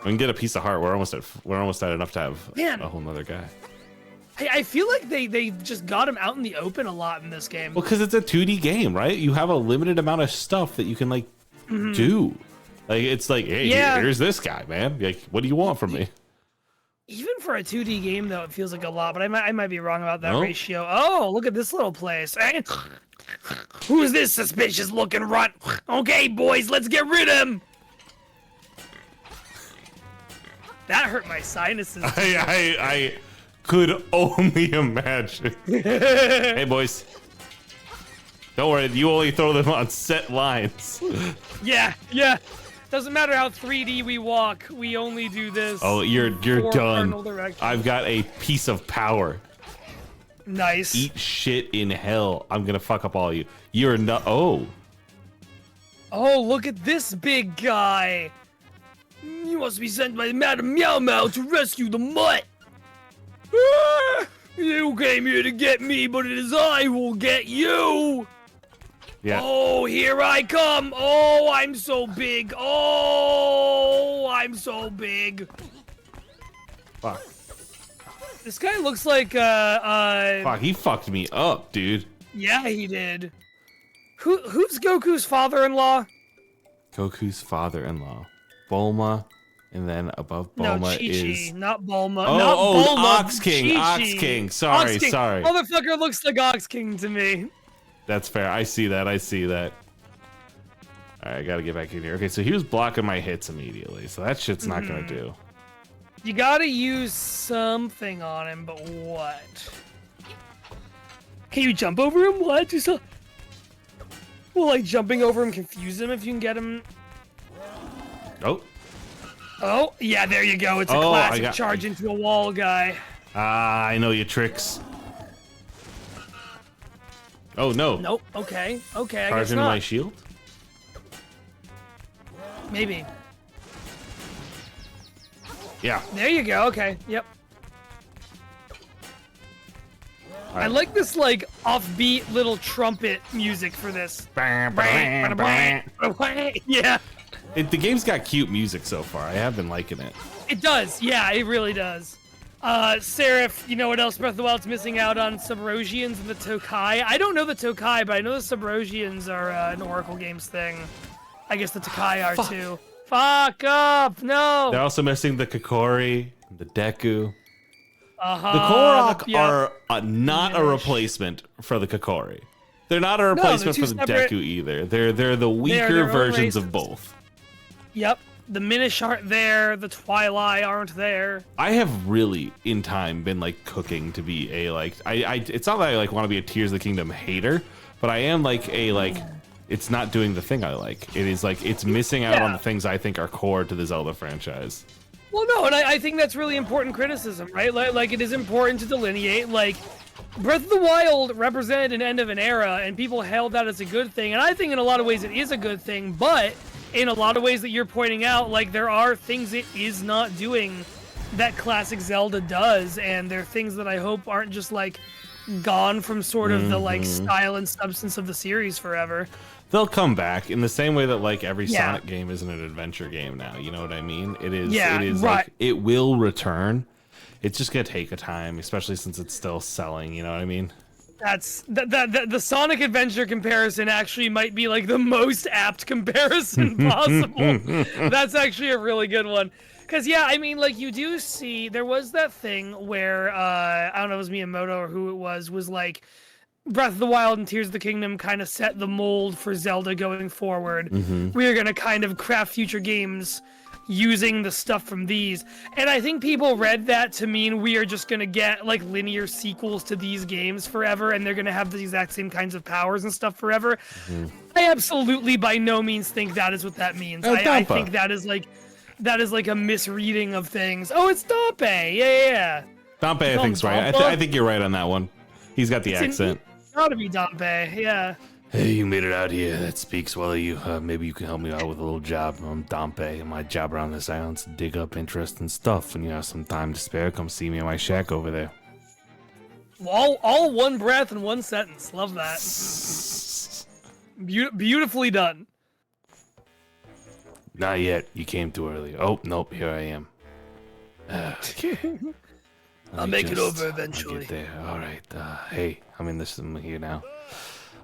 We can get a piece of heart. We're almost at enough to have Man. a whole nother guy. I feel like they just got him out in the open a lot in this game. Well, because it's a 2D game, right? You have a limited amount of stuff that you can like do. Like it's like, hey, here's this guy, man. Like, what do you want from me? Even for a 2D game, though, it feels like a lot, but I might be wrong about that ratio. Oh, look at this little place. Who's this suspicious-looking runt? Okay, boys, let's get rid of him. That hurt my sinuses. I could only imagine. Hey, boys. Don't worry, you only throw them on set lines. Yeah. Doesn't matter how 3D we walk, we only do this. Oh, you're done. Direction. I've got a piece of power. Nice. Eat shit in hell. I'm gonna fuck up all of you. You're not. Oh, look at this big guy. You must be sent by Madame Meow Meow to rescue the mutt. You came here to get me, but it is I who will get you. yeah. Oh, here I come. Oh, I'm so big. Oh, I'm so big. Fuck. This guy looks like Fuck. He fucked me up, dude. Yeah, he did. Who's Goku's father-in-law? Goku's father-in-law, Bulma, and then above Bulma No, Chi-Chi, is. not Bulma. Oh, not Bulma, Ox King. Chi-Chi. Ox King. Sorry. Ox King. Motherfucker looks like Ox King to me. That's fair. I see that. All right, I gotta get back in here. Okay, so he was blocking my hits immediately, so that shit's not gonna do. You gotta use something on him, but what? Can you jump over him? What? Do so? Will like jumping over him confuse him if you can get him? Oh, yeah, there you go. It's a classic charge into a wall guy. Ah, I know your tricks. Oh no. Nope. Okay. I guess Charge into not. my shield. Maybe. Yeah. There you go. Okay. Yep. I like this like offbeat little trumpet music for this. Yeah. The game's got cute music so far. I have been liking it. It does. Yeah, it really does. Seraph, you know what else Breath of the Wild's missing out on? Subrosians and the Tokai. I don't know the Tokai, but I know the Subrosians are an Oracle Games thing. I guess the Tokai are too. Fuck up! No! They're also missing the Kokori, the Deku. Uh-huh. The Korok are not a replacement for the Kokori. They're not a replacement for the Deku either. They're the weaker versions of both. Yep. The Minish aren't there. The Twilight aren't there. I have really, in time, been like cooking to be a like. It's not that I like want to be a Tears of the Kingdom hater, but I am like a like. It's not doing the thing I like. It is like it's missing out on the things I think are core to the Zelda franchise. Well, no, and I think that's really important criticism, right? Like it is important to delineate. Like Breath of the Wild represented an end of an era, and people hailed that as a good thing. And I think in a lot of ways it is a good thing, but in a lot of ways that you're pointing out, like there are things it is not doing that classic Zelda does, and there are things that I hope aren't just like gone from sort of the like style and substance of the series forever. They'll come back in the same way that like every Sonic game isn't an adventure game now. You know what I mean? It is. Yeah, it is right. like it will return. It's just gonna take a time, especially since it's still selling. You know what I mean? That's the Sonic Adventure comparison actually might be like the most apt comparison possible. That's actually a really good one. Cause yeah, I mean, like you do see there was that thing where I don't know, it was Miyamoto or who it was like Breath of the Wild and Tears of the Kingdom kind of set the mold for Zelda going forward. We are gonna kind of craft future games using the stuff from these, and I think people read that to mean we are just gonna get like linear sequels to these games forever, and they're gonna have the exact same kinds of powers and stuff forever. I absolutely by no means think that is what that means. I think that is like a misreading of things. Oh, it's Dampe. Yeah. Dampe, I think's right. I think you're right on that one. He's got the accent. It's gotta be Dampe. Yeah. Hey, you made it out here. That speaks well of you. Maybe you can help me out with a little job. I'm Dampe, and my job around this island's to dig up interesting stuff. When you have some time to spare, come see me in my shack over there. All one breath and one sentence. Love that. Beautifully done. Not yet. You came too early. Oh, nope. Here I am. I'll make it over eventually. I'll get there. All right. Hey, I'm here now.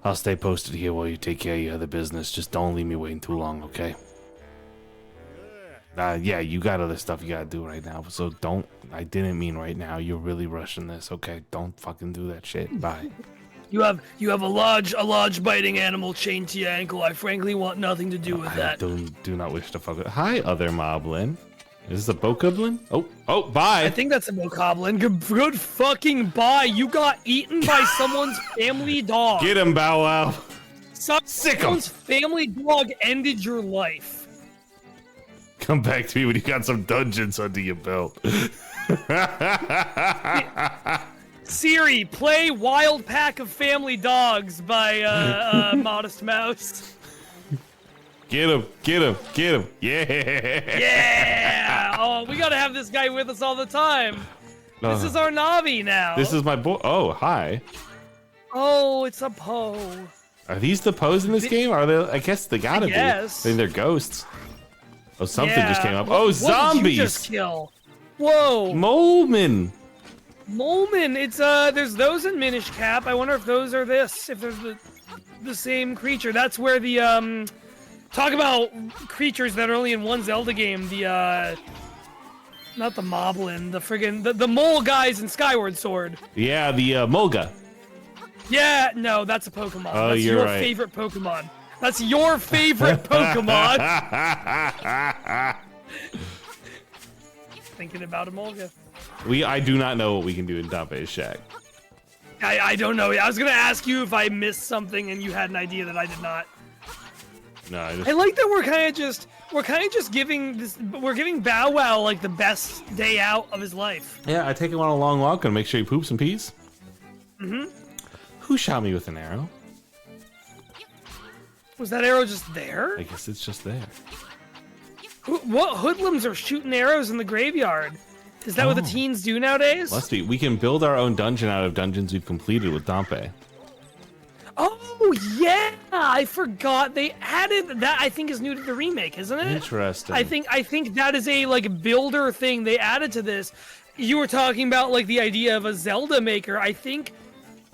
I'll stay posted here while you take care of your other business. Just don't leave me waiting too long, okay? Yeah, you got other stuff you gotta do right now, so don't. I didn't mean right now. You're really rushing this, okay? Don't fucking do that shit. Bye. You have a large biting animal chained to your ankle. I frankly want nothing to do with that. Do not wish to fuck with. Hi, other moblin. Is this a bokoblin? Oh, bye. I think that's a bokoblin. Good fucking bye. You got eaten by someone's family dog. Get him, Bow Wow. Someone's family dog ended your life. Come back to me when you got some dungeons under your belt. Siri, play Wild Pack of Family Dogs by Modest Mouse. Get him. Yeah! Oh, we gotta have this guy with us all the time. This is our Navi now. This is my boy. Oh, hi. Oh, it's a Poe. Are these the Poes in this game? Are they? I guess they gotta be. I mean, they're ghosts. Oh, something just came up. Oh, zombies! What did you just kill? Whoa! Moleman. It's there's those in Minish Cap. I wonder if those are this. If there's the same creature. That's where the talk about creatures that are only in one Zelda game. The not the Moblin, the friggin' the mole guys in Skyward Sword. Yeah, the Mulga. Yeah, no, that's a Pokemon. Oh, that's your favorite Pokemon. That's your favorite Pokemon. Thinking about a Mulga. I do not know what we can do in Dampe's shack. I don't know. I was gonna ask you if I missed something and you had an idea that I did not. No, I like that we're kind of just giving Bow Wow like the best day out of his life. Yeah, I take him on a long walk and make sure he poops and pees. Mm-hmm. Who shot me with an arrow? Was that arrow just there? I guess it's just there. What hoodlums are shooting arrows in the graveyard? Is that what the teens do nowadays? Must be. We can build our own dungeon out of dungeons we've completed with Dampe. Oh, yeah! I forgot. They added that. I think is new to the remake, isn't it? Interesting. I think that is a like builder thing they added to this. you were talking about like the idea of a Zelda maker. I think,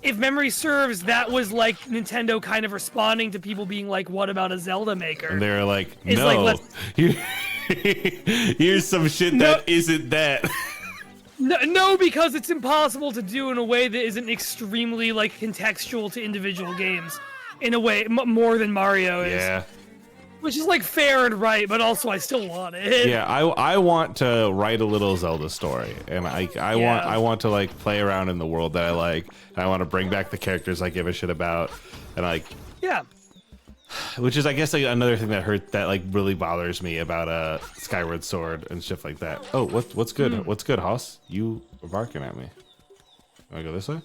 if memory serves, that was like Nintendo kind of responding to people being like, "What about a Zelda maker?" And they're like, It's "No, like, here's some shit that isn't that." No, because it's impossible to do in a way that isn't extremely like contextual to individual games, in a way more than Mario is. Yeah. Which is like fair and right, but also I still want it. Yeah, I want to write a little Zelda story, and I want to like play around in the world that I like, and I want to bring back the characters I give a shit about, and like Yeah. which is I guess like another thing that like really bothers me about Skyward Sword and stuff like that. Oh, what's good? What's good, Hoss? You are barking at me. Want to go this way?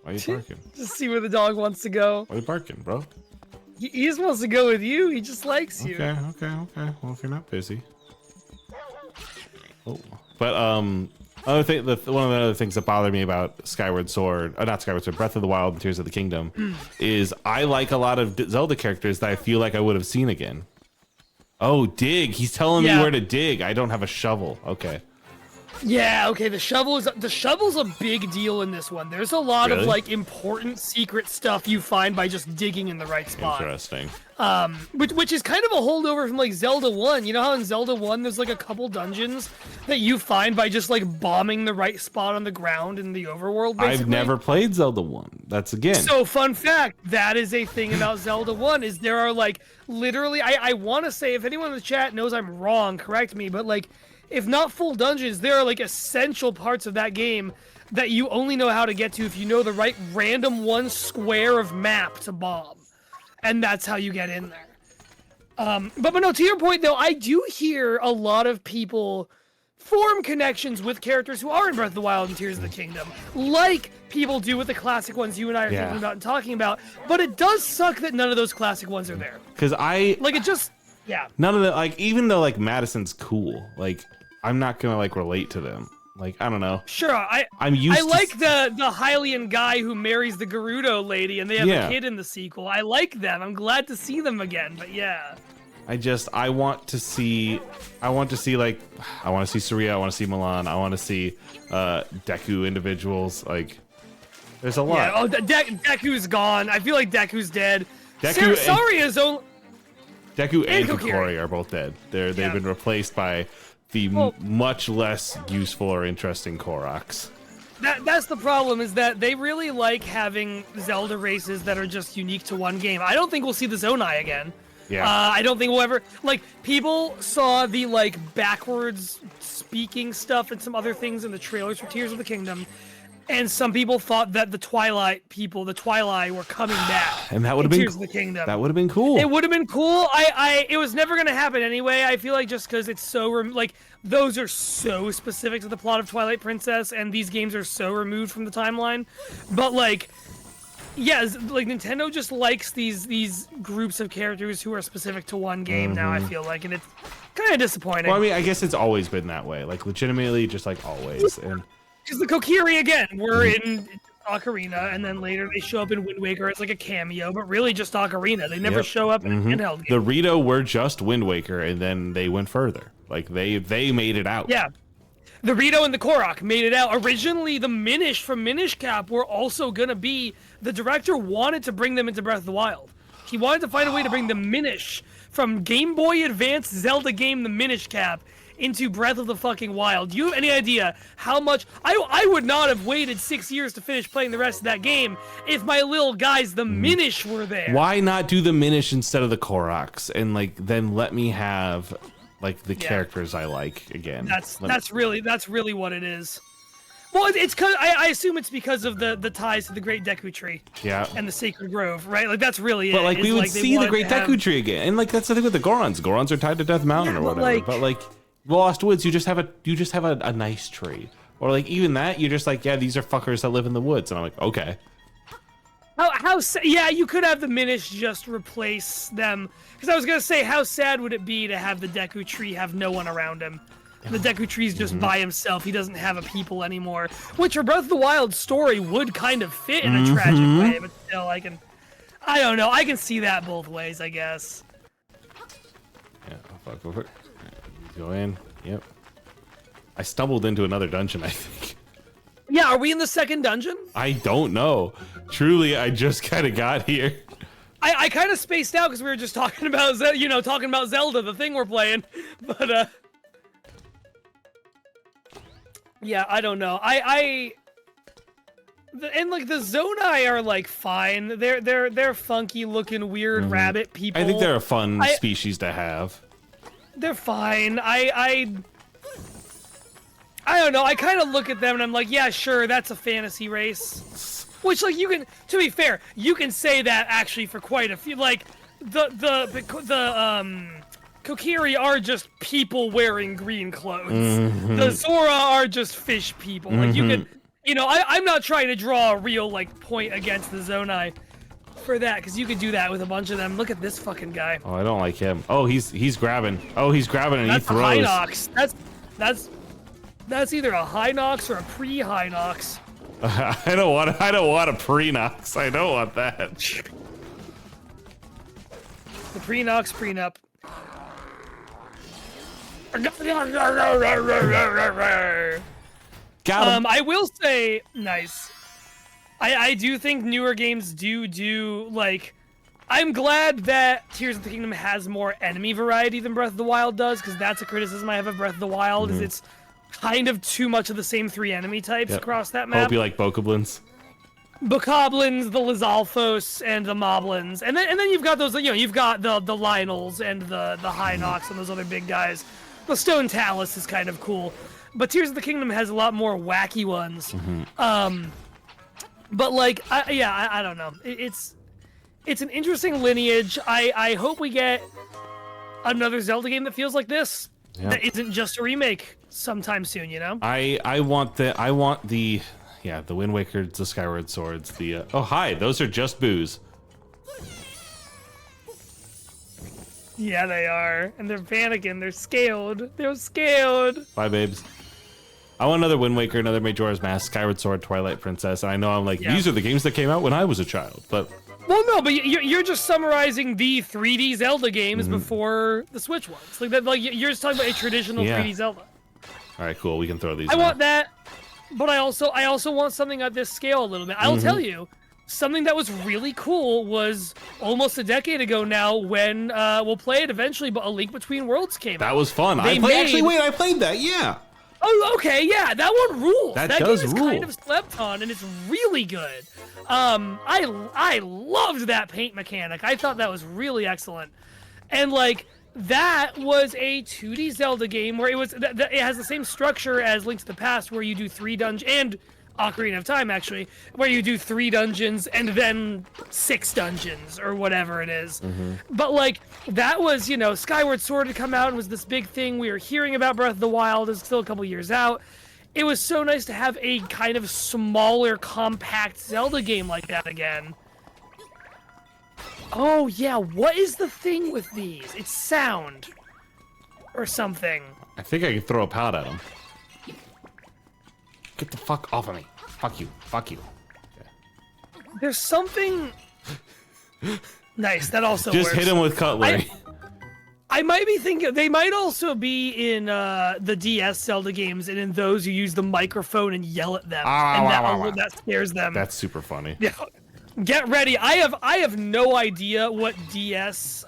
Why are you barking? Just see where the dog wants to go. Why are you barking, bro? He just wants to go with you. He just likes you. Okay. Well, if you're not busy. Oh, but other thing, one of the other things that bother me about Skyward Sword, not Skyward Sword, Breath of the Wild and Tears of the Kingdom, is I like a lot of Zelda characters that I feel like I would have seen again. Oh, dig! He's telling me where to dig. I don't have a shovel. Okay. Yeah, okay, the shovel's a big deal in this one. There's a lot of like important secret stuff you find by just digging in the right spot. Interesting. Which is kind of a holdover from like Zelda 1. You know how in Zelda 1 there's like a couple dungeons that you find by just like bombing the right spot on the ground in the overworld, basically? I've never played Zelda 1. That's again. So fun fact, that is a thing about Zelda 1 is there are like literally I want to say, if anyone in the chat knows I'm wrong, correct me, but like if not full dungeons, there are like essential parts of that game that you only know how to get to if you know the right random one square of map to bomb. And that's how you get in there. But no, to your point though, I do hear a lot of people form connections with characters who are in Breath of the Wild and Tears of the Kingdom, like people do with the classic ones you and I are thinking about and talking about. But it does suck that none of those classic ones are there. Because none of the, like, even though like Madison's cool, like I'm not gonna like relate to them. Like, I don't know. Sure, I'm used to like the Hylian guy who marries the Gerudo lady and they have a kid in the sequel. I like them. I'm glad to see them again, but yeah. I want to see like, I want to see Saria, I want to see Milan, I want to see Deku individuals. Like, there's a lot. Yeah, Deku's gone. I feel like Deku's dead. Deku and Kokiri are both dead. They've been replaced by the much less useful or interesting Koroks. That's the problem, is that they really like having Zelda races that are just unique to one game. I don't think we'll see the Zonai again. Yeah. I don't think we'll ever, like, people saw the like backwards speaking stuff and some other things in the trailers for Tears of the Kingdom, and some people thought that the Twilight were coming back. And that would have been Tears of the Kingdom. That would have been cool. It would have been cool. It was never gonna happen anyway. I feel like just because it's so like those are so specific to the plot of Twilight Princess, and these games are so removed from the timeline. But like, like Nintendo just likes these groups of characters who are specific to one game now. I feel like, and it's kind of disappointing. Well, I mean, I guess it's always been that way. Like, legitimately, just like always. And because the Kokiri again were in Ocarina, and then later they show up in Wind Waker as like a cameo, but really just Ocarina. They never show up in a handheld game. The Rito were just Wind Waker, and then they went further. Like they made it out. Yeah. The Rito and the Korok made it out. Originally, the Minish from Minish Cap were also gonna be. The director wanted to bring them into Breath of the Wild. He wanted to find a way to bring the Minish from Game Boy Advance Zelda game, the Minish Cap, into Breath of the fucking Wild. Do you have any idea how much I would not have waited 6 years to finish playing the rest of that game if my little guys, the Minish, were there? Why not do the Minish instead of the Koroks, and like then let me have like the characters I like again? That's really what it is. Well, it's because I assume it's because of the ties to the Great Deku Tree. Yeah. And the Sacred Grove, right? Like that's really it. But like we would see the Great Deku Tree again, and like that's the thing with the Gorons. Gorons are tied to Death Mountain or whatever. But like Lost Woods, you just have a nice tree, or like even that you're just like, yeah, these are fuckers that live in the woods, and I'm like, okay. Yeah, you could have the Minish just replace them, because I was gonna say, how sad would it be to have the Deku Tree have no one around him? The Deku Tree's just by himself. He doesn't have a people anymore, which for Breath of the Wild story would kind of fit in a tragic way, but still, I don't know. I can see that both ways, I guess. Yeah, fuck over. Go in. Yep. I stumbled into another dungeon, I think. Yeah, are we in the second dungeon? I don't know. Truly, I just kind of got here. I kind of spaced out because we were just talking about, talking about Zelda, the thing we're playing. But, yeah, I don't know. And like the Zonai are like fine. They're funky looking weird rabbit people. I think they're a fun species to have. They're fine. I don't know. I kind of look at them and I'm like, yeah, sure, that's a fantasy race. Which, like, you can, to be fair, you can say that actually for quite a few. Like, the Kokiri are just people wearing green clothes. The Zora are just fish people. Like, you can, I'm not trying to draw a real, like, point against the Zonai for that, because you could do that with a bunch of them. Look at this fucking guy. Oh, I don't like him. Oh, he's grabbing. Oh, he's grabbing and That's he throws. Hinox. That's either a Hinox or a pre-Hinox. I don't want a Prenox. I don't want that. The Prenox prenup. Got him. I will say, nice. I do think newer games do like. I'm glad that Tears of the Kingdom has more enemy variety than Breath of the Wild does, because that's a criticism I have of Breath of the Wild. Is it's kind of too much of the same 3 enemy types across that map. Hope you like Bokoblins. Bokoblins, the Lizalfos, and the Moblins, and then you've got those. You've got the Lionels and the Hinox and those other big guys. The Stone Talus is kind of cool, but Tears of the Kingdom has a lot more wacky ones. But like, I don't know. It's an interesting lineage. I hope we get another Zelda game that feels like this. That isn't just a remake sometime soon, I want the Wind Waker, the Skyward Swords, oh hi, those are just boos. Yeah, they are. And they're panicking. They're scaled. They're scaled. Bye, babes. I want another Wind Waker, another Majora's Mask, Skyward Sword, Twilight Princess, and I know I'm like, these are the games that came out when I was a child, but... Well, no, but you're just summarizing the 3D Zelda games before the Switch ones. Like you're just talking about a traditional 3D Zelda. All right, cool. We can throw these. I want that, but I also want something at this scale a little bit. I'll tell you, something that was really cool was almost a decade ago now when we'll play it eventually, but A Link Between Worlds came out. That was fun. I played that. Yeah. Oh, okay, yeah, that one rules. That game is rule. kind of slept on, and it's really good. I loved that paint mechanic. I thought that was really excellent, and like that was a 2D Zelda game where it has the same structure as Link to the Past, where you do 3 dungeons, and Ocarina of Time actually, where you do 3 dungeons and then 6 dungeons or whatever it is. But like that was, Skyward Sword had come out and was this big thing. We were hearing about Breath of the Wild. It's still a couple years out. It was so nice to have a kind of smaller, compact Zelda game like that again. Oh yeah, what is the thing with these? It's sound or something. I think I can throw a pallet at him. Get the fuck off of me. Fuck you. Fuck you. Okay. There's something... Nice, that also Just works. hit him with cutlery. I might be thinking... They might also be in the DS Zelda games, and in those you use the microphone and yell at them. And that scares them. That's super funny. Yeah. Get ready. I have no idea what DS...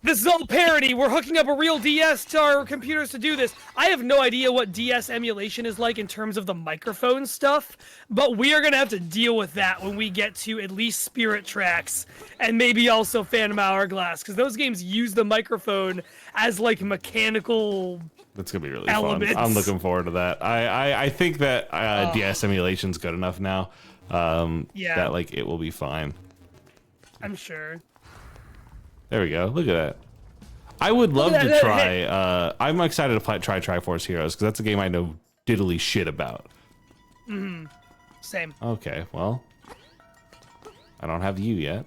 This is all parody. We're hooking up a real DS to our computers to do this. I have no idea what DS emulation is like in terms of the microphone stuff, but we are going to have to deal with that when we get to at least Spirit Tracks and maybe also Phantom Hourglass, because those games use the microphone as like mechanical That's going to be really elements. fun. I'm looking forward to that. I think that DS emulation's good enough now that like it will be fine. I'm sure. There we go. Look at that. I would love to try. I'm excited to try Triforce Heroes because that's a game I know diddly shit about. Same. Okay, well, I don't have you yet.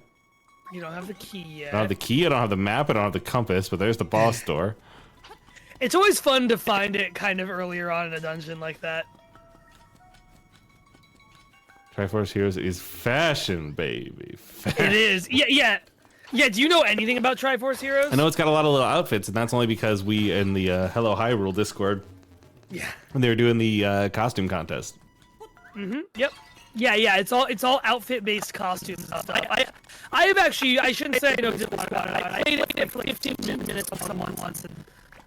You don't have the key yet. I don't have the key. I don't have the map. I don't have the compass. But there's the boss door. It's always fun to find it kind of earlier on in a dungeon like that. Triforce Heroes is fashion, baby. It is. Yeah. Yeah, do you know anything about Triforce Heroes? I know it's got a lot of little outfits, and that's only because we in the Hello Hyrule Discord Yeah. when they were doing the costume contest. Yep. Yeah. It's all outfit based costumes and stuff. I have actually, I shouldn't say I know just about it. I played it for like 15 minutes with someone once and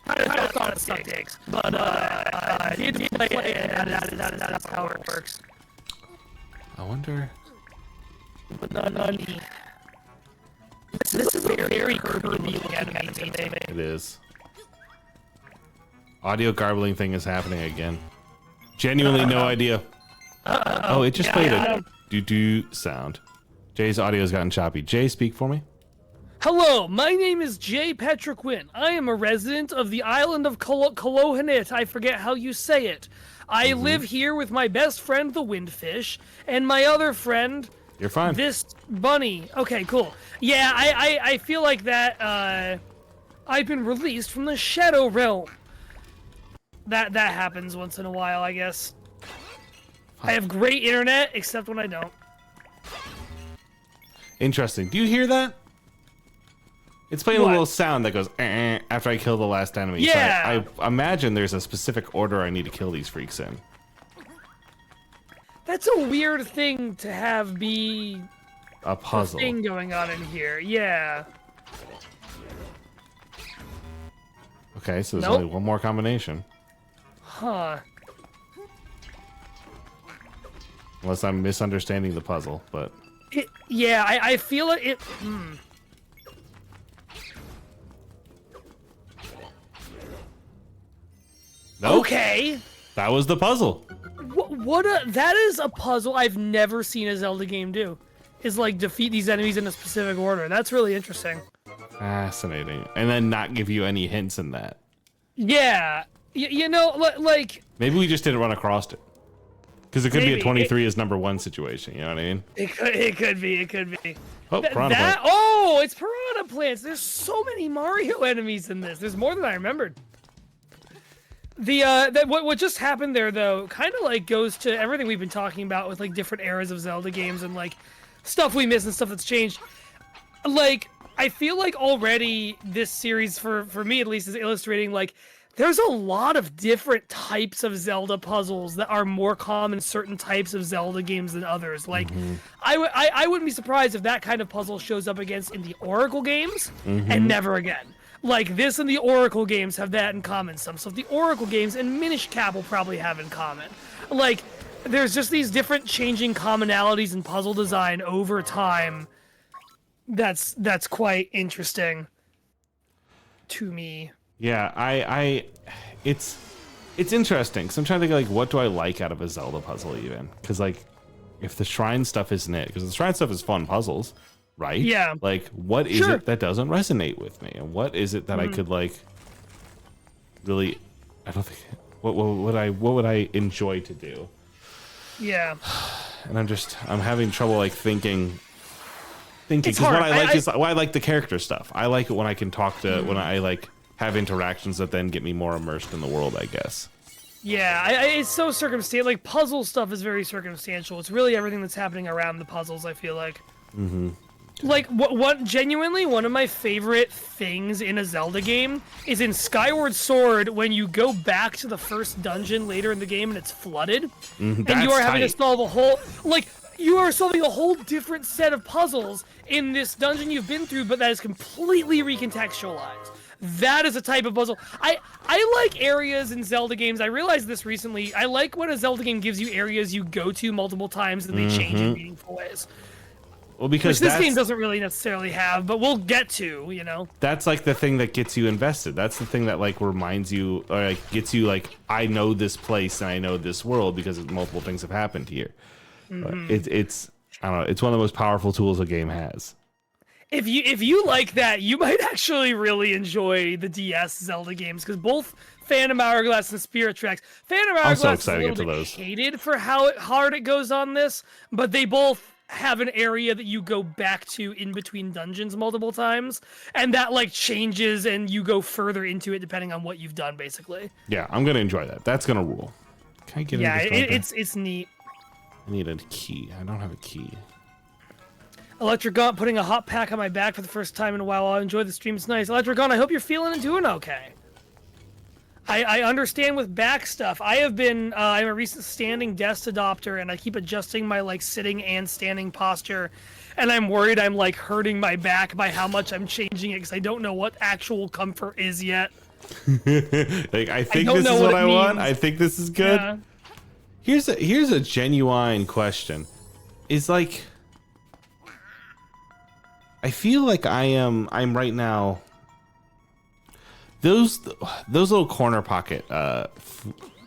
kind of thought it sucked dicks. But you need to play it, and that's how it works. I wonder. But this is a very curvy enemy. It is. Audio garbling thing is happening again. Genuinely no idea. Oh, it just played a doo-doo sound. Jay's audio's gotten choppy. Jay, speak for me. Hello, my name is Jay Petroquin. I am a resident of the island of Kolohanit. I forget how you say it. I live here with my best friend, the Windfish, and my other friend... You're fine. This bunny. Okay, cool. Yeah, I feel like that, I've been released from the Shadow Realm. That happens once in a while, I guess. I have great internet, except when I don't. Interesting. Do you hear that? It's playing a little sound that goes after I kill the last enemy. Yeah. So I imagine there's a specific order I need to kill these freaks in. That's a weird thing to have be A puzzle. thing going on in here. Yeah. Okay, so there's only one more combination. Huh. Unless I'm misunderstanding the puzzle, but... Yeah, I feel like it... Nope. Okay. That was the puzzle. That is a puzzle I've never seen a Zelda game do. Is like defeat these enemies in a specific order. That's really interesting. Fascinating. And then not give you any hints in that. Yeah. You know, like... Maybe we just didn't run across it. Because it could be a Maybe. 23 is number one situation, you know what I mean? It could be. Oh, piranha plant. Oh, it's piranha plants. There's so many Mario enemies in this. There's more than I remembered. What just happened there though kind of like goes to everything we've been talking about with like different eras of Zelda games and like stuff we miss and stuff that's changed. Like I feel like already this series for me at least is illustrating like there's a lot of different types of Zelda puzzles that are more common in certain types of Zelda games than others. Like, I wouldn't be surprised if that kind of puzzle shows up against in the Oracle games and never again. Like, this and the Oracle games have that in common. Some stuff the Oracle games and Minish Cap will probably have in common. Like, there's just these different changing commonalities in puzzle design over time. That's quite interesting to me. Yeah, it's interesting because I'm trying to think like what do I like out of a Zelda puzzle even? Because like if the shrine stuff isn't it, because the shrine stuff is fun puzzles, right? Yeah. Like what is it that doesn't resonate with me, and what is it that I could like really? I don't think what would I enjoy to do? Yeah. And I'm having trouble like thinking because hard. what I like is I like the character stuff. I like it when I can talk to when I like have interactions that then get me more immersed in the world, I guess. Yeah, it's so circumstantial. Like, puzzle stuff is very circumstantial. It's really everything that's happening around the puzzles, I feel like. Like, what genuinely, one of my favorite things in a Zelda game is in Skyward Sword, when you go back to the first dungeon later in the game and it's flooded, and you are having to solve a whole... Like, you are solving a whole different set of puzzles in this dungeon you've been through, but that is completely recontextualized. That is a type of puzzle. I like areas in Zelda games. I realized this recently. I like when a Zelda game gives you areas you go to multiple times and they change in meaningful ways. Well, because which this game doesn't really necessarily have, but we'll get to, you know. That's like the thing that gets you invested. That's the thing that like reminds you or like gets you like I know this place and I know this world because multiple things have happened here. It's I don't know. It's one of the most powerful tools a game has. If you like that, you might actually really enjoy the DS Zelda games because both Phantom Hourglass and Spirit Tracks. Phantom Hourglass is a little bit hated for how hard it goes on this, but they both have an area that you go back to in between dungeons multiple times, and that like changes and you go further into it depending on what you've done, basically. Yeah, I'm gonna enjoy that. That's gonna rule. Can I get it's neat. I need a key. I don't have a key. Electric Gaunt putting a hot pack on my back for the first time in a while. I enjoy the stream. It's nice. Electric Gaunt, I hope you're feeling and doing okay. I understand with back stuff. I'm a recent standing desk adopter, and I keep adjusting my like sitting and standing posture, and I'm worried I'm like hurting my back by how much I'm changing it because I don't know what actual comfort is yet. Like I think this is what I want. I think this is good. Yeah. Here's a genuine question. Is like I feel like I'm right now. Those little corner pocket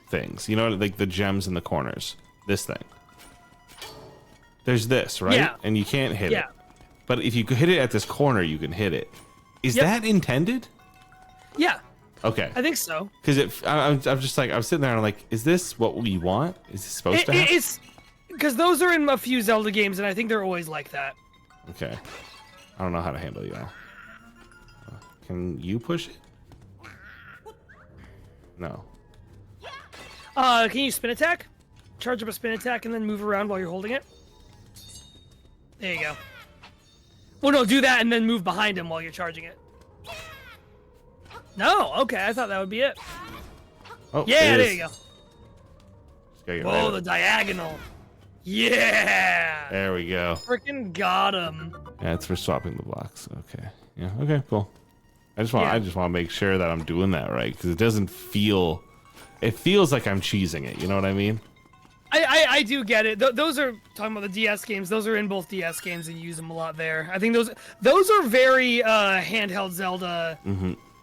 things, you know, like the gems in the corners. This thing. There's this, right? Yeah. And you can't hit it. But if you hit it at this corner, you can hit it. Is that intended? Yeah. Okay. I think so. Because I'm just like, I'm sitting there and I'm like, is this what we want? Is this supposed to happen? It's because those are in a few Zelda games, and I think they're always like that. Okay. I don't know how to handle y'all. Can you push it? No. Can you spin attack? Charge up a spin attack and then move around while you're holding it. There you go. Well, no, do that and then move behind him while you're charging it. No, okay, I thought that would be it. Oh, yeah, there you go. Whoa, the diagonal. Yeah. There we go. Freaking got him. Yeah, it's for swapping the blocks. Okay. Yeah. Okay. Cool. I just want to make sure that I'm doing that right because it doesn't feel. It feels like I'm cheesing it. You know what I mean? I do get it. Those are talking about the DS games. Those are in both DS games and you use them a lot there. I think those are very handheld Zelda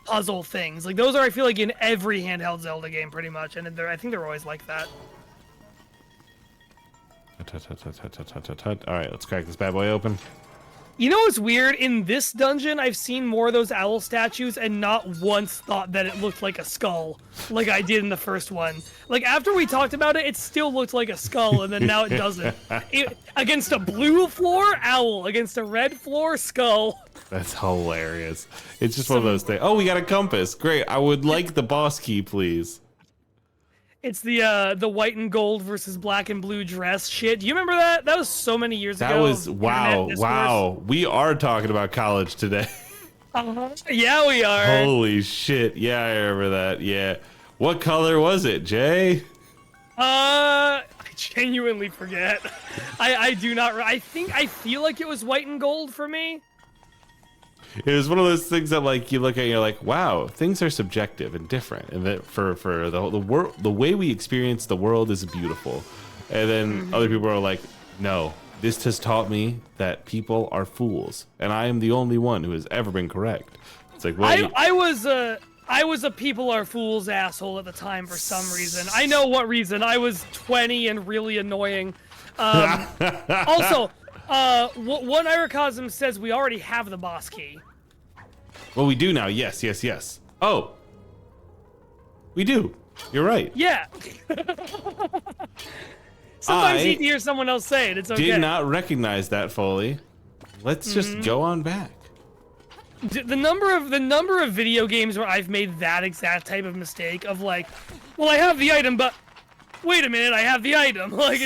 puzzle things. Like those are I feel like in every handheld Zelda game pretty much, and I think they're always like that. All right, let's crack this bad boy open. You know what's weird? In this dungeon, I've seen more of those owl statues and not once thought that it looked like a skull, like I did in the first one. Like, after we talked about it, it still looked like a skull, and then now it doesn't. Against a blue floor, owl. Against a red floor, skull. That's hilarious. It's just one of those things. Oh, we got a compass. Great. I would like the boss key, please. It's the white and gold versus black and blue dress shit. Do you remember that? That was so many years ago. That was wow. We are talking about college today. Yeah, we are. Holy shit. Yeah, I remember that. Yeah. What color was it, Jay? I genuinely forget. I do not. I feel like it was white and gold for me. It was one of those things that like you look at and you're like, wow, things are subjective and different, and that for the world, the way we experience the world is beautiful. And then other people are like, no, this has taught me that people are fools, and I am the only one who has ever been correct. It's like, well, I was a people are fools asshole at the time for some reason. I know what reason. I was 20 and really annoying. Also. One Iracosm says we already have the boss key. Well, we do now. Yes. Oh, we do. You're right. Yeah. Sometimes you hear someone else say it. It's okay. Did not recognize that, Foley. Let's just go on back. The number of video games where I've made that exact type of mistake of like, well, I have the item, but. Wait a minute, I have the item. Like,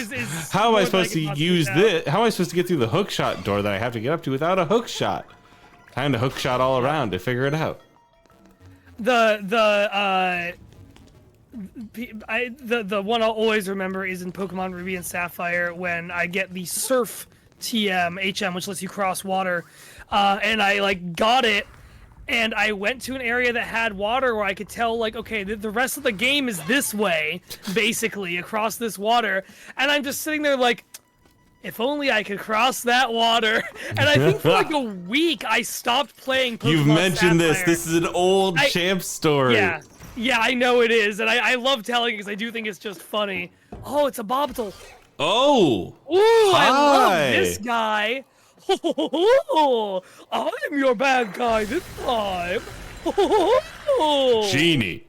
how am I supposed to use this? How am I supposed to get through the hook shot door that I have to get up to without a hook shot? Time to hook shot all around to figure it out. The one I'll always remember is in Pokemon Ruby and Sapphire when I get the Surf HM, which lets you cross water, and I like got it. And I went to an area that had water where I could tell, like, okay, the rest of the game is this way, basically, across this water. And I'm just sitting there like, if only I could cross that water. And I think for like a week, I stopped playing Pokemon You've mentioned Sapphire. this. This is an old champ story. Yeah, I know it is. And I love telling it because I do think it's just funny. Oh, it's a Bobble. Oh! Ooh, hi. I love this guy. I'm your bad guy this time. Genie.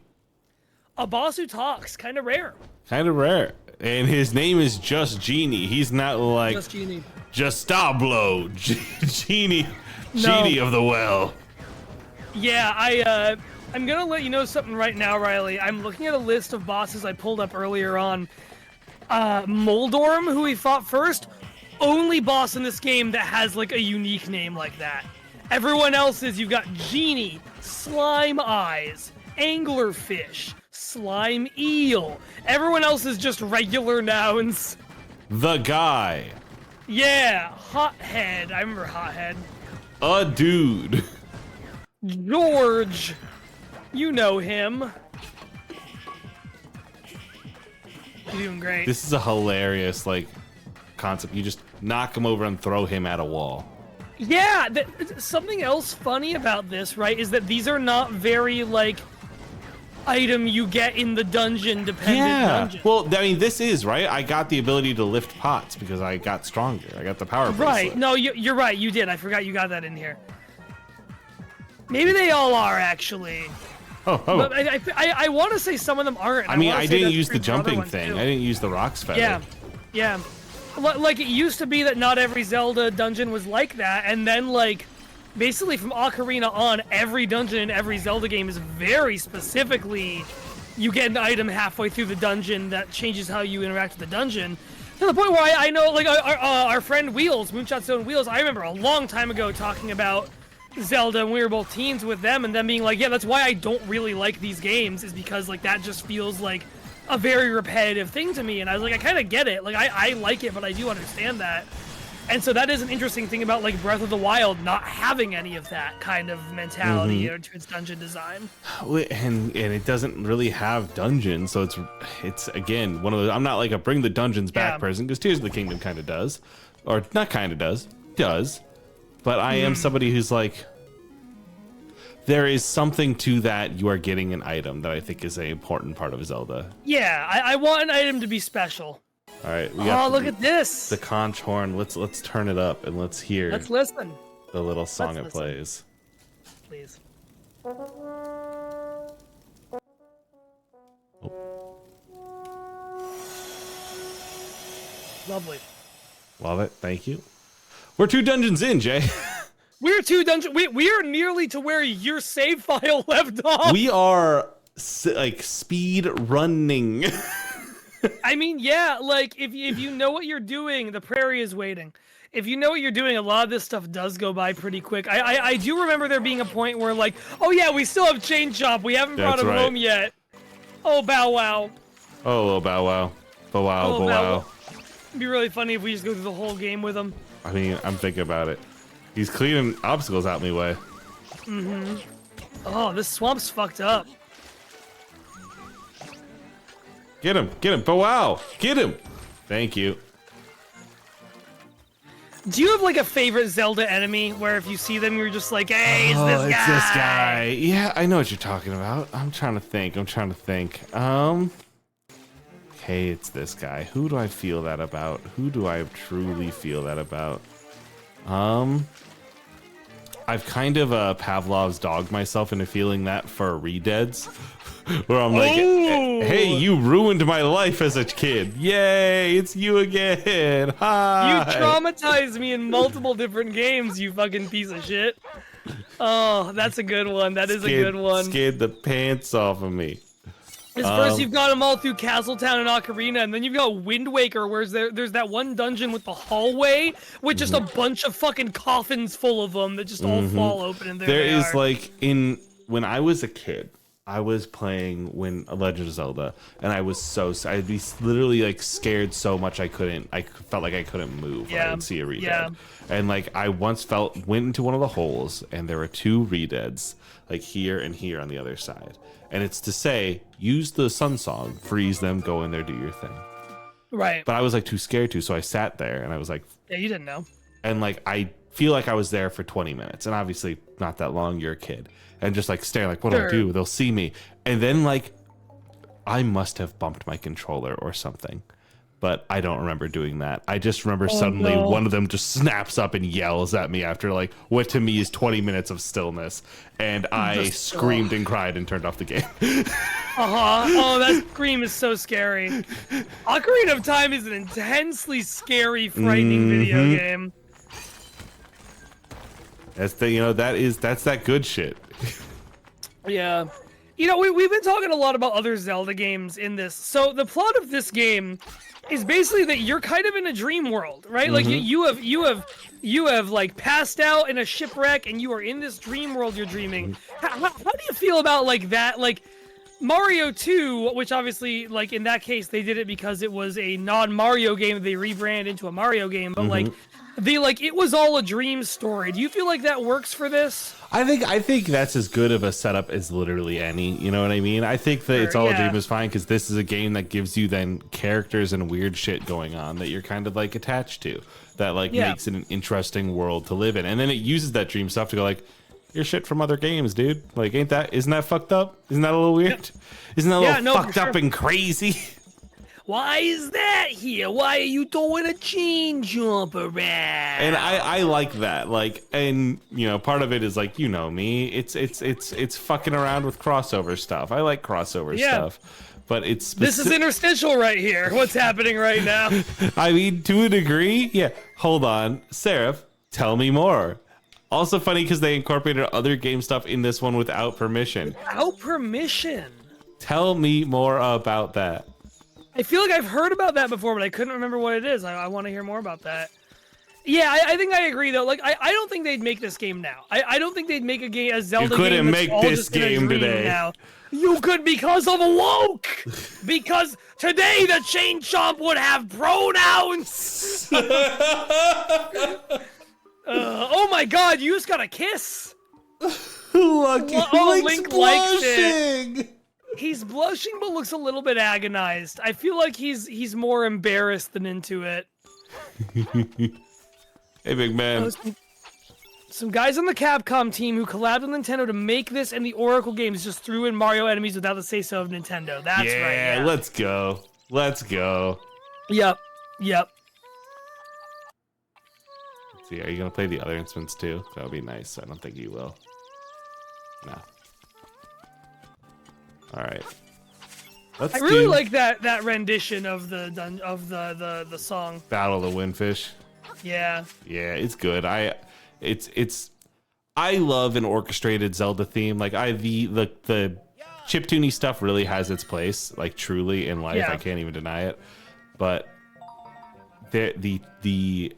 A boss who talks, kind of rare. And his name is just Genie. He's not like Just Genie. Justablo. Genie. No. Genie of the well. Yeah, I'm gonna let you know something right now, Riley. I'm looking at a list of bosses I pulled up earlier on. Moldorm, who we fought first, only boss in this game that has like a unique name like that. Everyone else is you've got Genie, Slime Eyes, Anglerfish, slime eel. Everyone else is just regular nouns. The guy. Yeah, Hothead. I remember Hothead. A dude. George. You know him. You're doing great. This is a hilarious, like, concept. You just knock him over and throw him at a wall. Yeah, something else funny about this, right, is that these are not very, like, item you get in the dungeon dependent dungeon. Well, I mean, this is, right? I got the ability to lift pots because I got stronger. I got the power bracelet. Right. No, you're right. You did. I forgot you got that in here. Maybe they all are, actually. Oh. But I want to say some of them aren't. I mean, I didn't use the jumping thing. I didn't use the rocks feather. Yeah. Like, it used to be that not every Zelda dungeon was like that, and then, like, basically from Ocarina on, every dungeon in every Zelda game is very specifically, you get an item halfway through the dungeon that changes how you interact with the dungeon. To the point where I know, like, our friend Wheels, Moonshot's own Wheels, I remember a long time ago talking about Zelda, and we were both teens with them, and them being like, yeah, that's why I don't really like these games, is because, like, that just feels like a very repetitive thing to me. And I was like, I kind of get it. Like, I like it, but I do understand that. And so that is an interesting thing about, like, Breath of the Wild not having any of that kind of mentality to its dungeon design. And it doesn't really have dungeons, so it's again one of those. I'm not like a bring the dungeons back person, because Tears of the Kingdom kind of does, or not kind of does. But I am somebody who's like, there is something to that. You are getting an item that I think is an important part of Zelda. Yeah, I want an item to be special. All right. We got look at this. The conch horn. Let's turn it up and let's hear. Let's listen. The little song it plays. Please. Lovely. Love it. Thank you. We're 2 dungeons in, Jay. We're 2 dungeons. We are nearly to where your save file left off. We are like speed running. I mean, yeah, like if you know what you're doing, the prairie is waiting. If you know what you're doing, a lot of this stuff does go by pretty quick. I do remember there being a point where, like, oh yeah, we still have Chain Chomp. We haven't brought him home yet. Oh, Bow Wow. Oh, little Bow Wow. Bow Wow, Bow Wow. It'd be really funny if we just go through the whole game with him. I mean, I'm thinking about it. He's cleaning obstacles out my way. Oh, this swamp's fucked up. Get him, Bow Wow, get him. Thank you. Do you have like a favorite Zelda enemy where if you see them, you're just like, hey, it's this guy? It's this guy. Yeah, I know what you're talking about. I'm trying to think. Hey, it's this guy. Who do I feel that about? Who do I truly feel that about? I've kind of Pavlov's dogged myself into feeling that for Redeads. Where I'm like, hey, you ruined my life as a kid. Yay, it's you again. Hi. You traumatized me in multiple different games, you fucking piece of shit. Oh, that's a good one. That is a good one. Scared the pants off of me. First you've got them all through Castletown and Ocarina, and then you've got Wind Waker, where there's that one dungeon with the hallway with just a bunch of fucking coffins full of them that just all fall open, and there is like when I was a kid, I was playing Legend of Zelda, and I'd be literally like scared so much I felt like I couldn't move. I would see a Redead. And like I once went into one of the holes, and there were 2 Redeads, like here and here on the other side. And it's to say, use the Sun Song, freeze them, go in there, do your thing. Right. But I was like too scared to, so I sat there and I was like, yeah, you didn't know. And like I feel like I was there for 20 minutes, and obviously not that long. You're a kid, and just like staring, like, what do I do? They'll see me. And then like I must have bumped my controller or something, but I don't remember doing that. I just remember suddenly one of them just snaps up and yells at me after like what to me is 20 minutes of stillness, and I screamed and cried and turned off the game. Oh, that scream is so scary. Ocarina of Time is an intensely scary, frightening video game. That's that good shit. Yeah. You know, we've been talking a lot about other Zelda games in this. So the plot of this game is basically that you're kind of in a dream world, right? Like you have like passed out in a shipwreck, and you are in this dream world you're dreaming. How do you feel about like that? Like Mario 2, which obviously, like, in that case, they did it because it was a non-Mario game that they rebranded into a Mario game, but, it was all a dream story. Do you feel like that works for this? I think that's as good of a setup as literally any. You know what I mean? I think that It's All a Dream is fine because this is a game that gives you then characters and weird shit going on that you're kind of like attached to. That makes it an interesting world to live in, and then it uses that dream stuff to go like, your shit from other games, dude. Like, isn't that fucked up? Isn't that a little weird? Isn't that a little fucked up and crazy? Why is that here? Why are you throwing a chain jump around? And I like that. Like, and part of it is like, me. It's fucking around with crossover stuff. I like crossover stuff. But this is interstitial right here. What's happening right now? I mean, to a degree, yeah. Hold on, Seraph, tell me more. Also funny because they incorporated other game stuff in this one without permission. Without permission? Tell me more about that. I feel like I've heard about that before, but I couldn't remember what it is. I want to hear more about that. Yeah, I think I agree, though. Like, I don't think they'd make this game now. I don't think they'd make a Zelda game. You couldn't make this game today. Now. You could because of woke. Because today the Chain Chomp would have pronouns. Oh my God! You just got a kiss. Lucky Link likes it. He's blushing, but looks a little bit agonized. I feel like he's more embarrassed than into it. Hey, big man. Some guys on the Capcom team who collabed with Nintendo to make this and the Oracle games just threw in Mario enemies without the say-so of Nintendo. That's right. Yeah, let's go. Let's go. Yep. Let's see, are you going to play the other instruments too? That would be nice. I don't think you will. No. All right. I really like that rendition of the song. Battle of the Windfish. Yeah. Yeah, it's good. I love an orchestrated Zelda theme. Like the chiptune stuff really has its place, like truly in life. Yeah. I can't even deny it. But the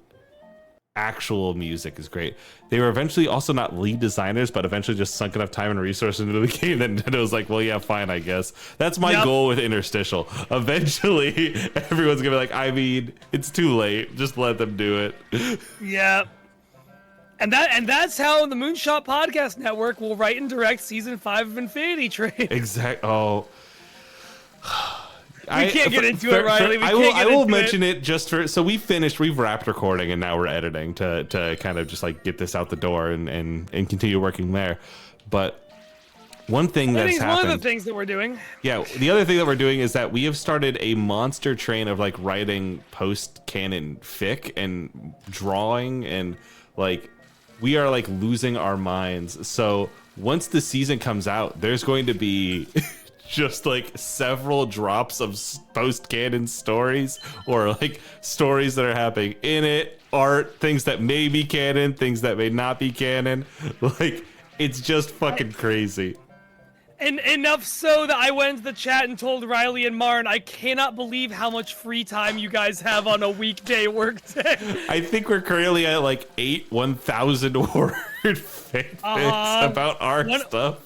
actual music is great. They were eventually also not lead designers, but eventually just sunk enough time and resources into the game that Nintendo was like, well, yeah, fine, I guess. That's my goal with Interstitial. Eventually, everyone's gonna be like, I mean, it's too late. Just let them do it. Yeah. And that's how the Moonshot Podcast Network will write and direct season 5 of Infinity Train. Exactly. Oh. We can't get into it, Riley. I will mention it just for, so we've wrapped recording and now we're editing to kind of just like get this out the door and continue working there. But one thing that's happened. One of the things that we're doing. Yeah, the other thing that we're doing is that we have started a monster train of like writing post-canon fic and drawing, and like we are like losing our minds. So once the season comes out, there's going to be just like several drops of post-canon stories, or like stories that are happening in it, art, things that may be canon, things that may not be canon. Like, it's just fucking crazy. And enough so that I went into the chat and told Riley and Marn, I cannot believe how much free time you guys have on a weekday workday. I think we're currently at like 1,000 word fanfics about art stuff.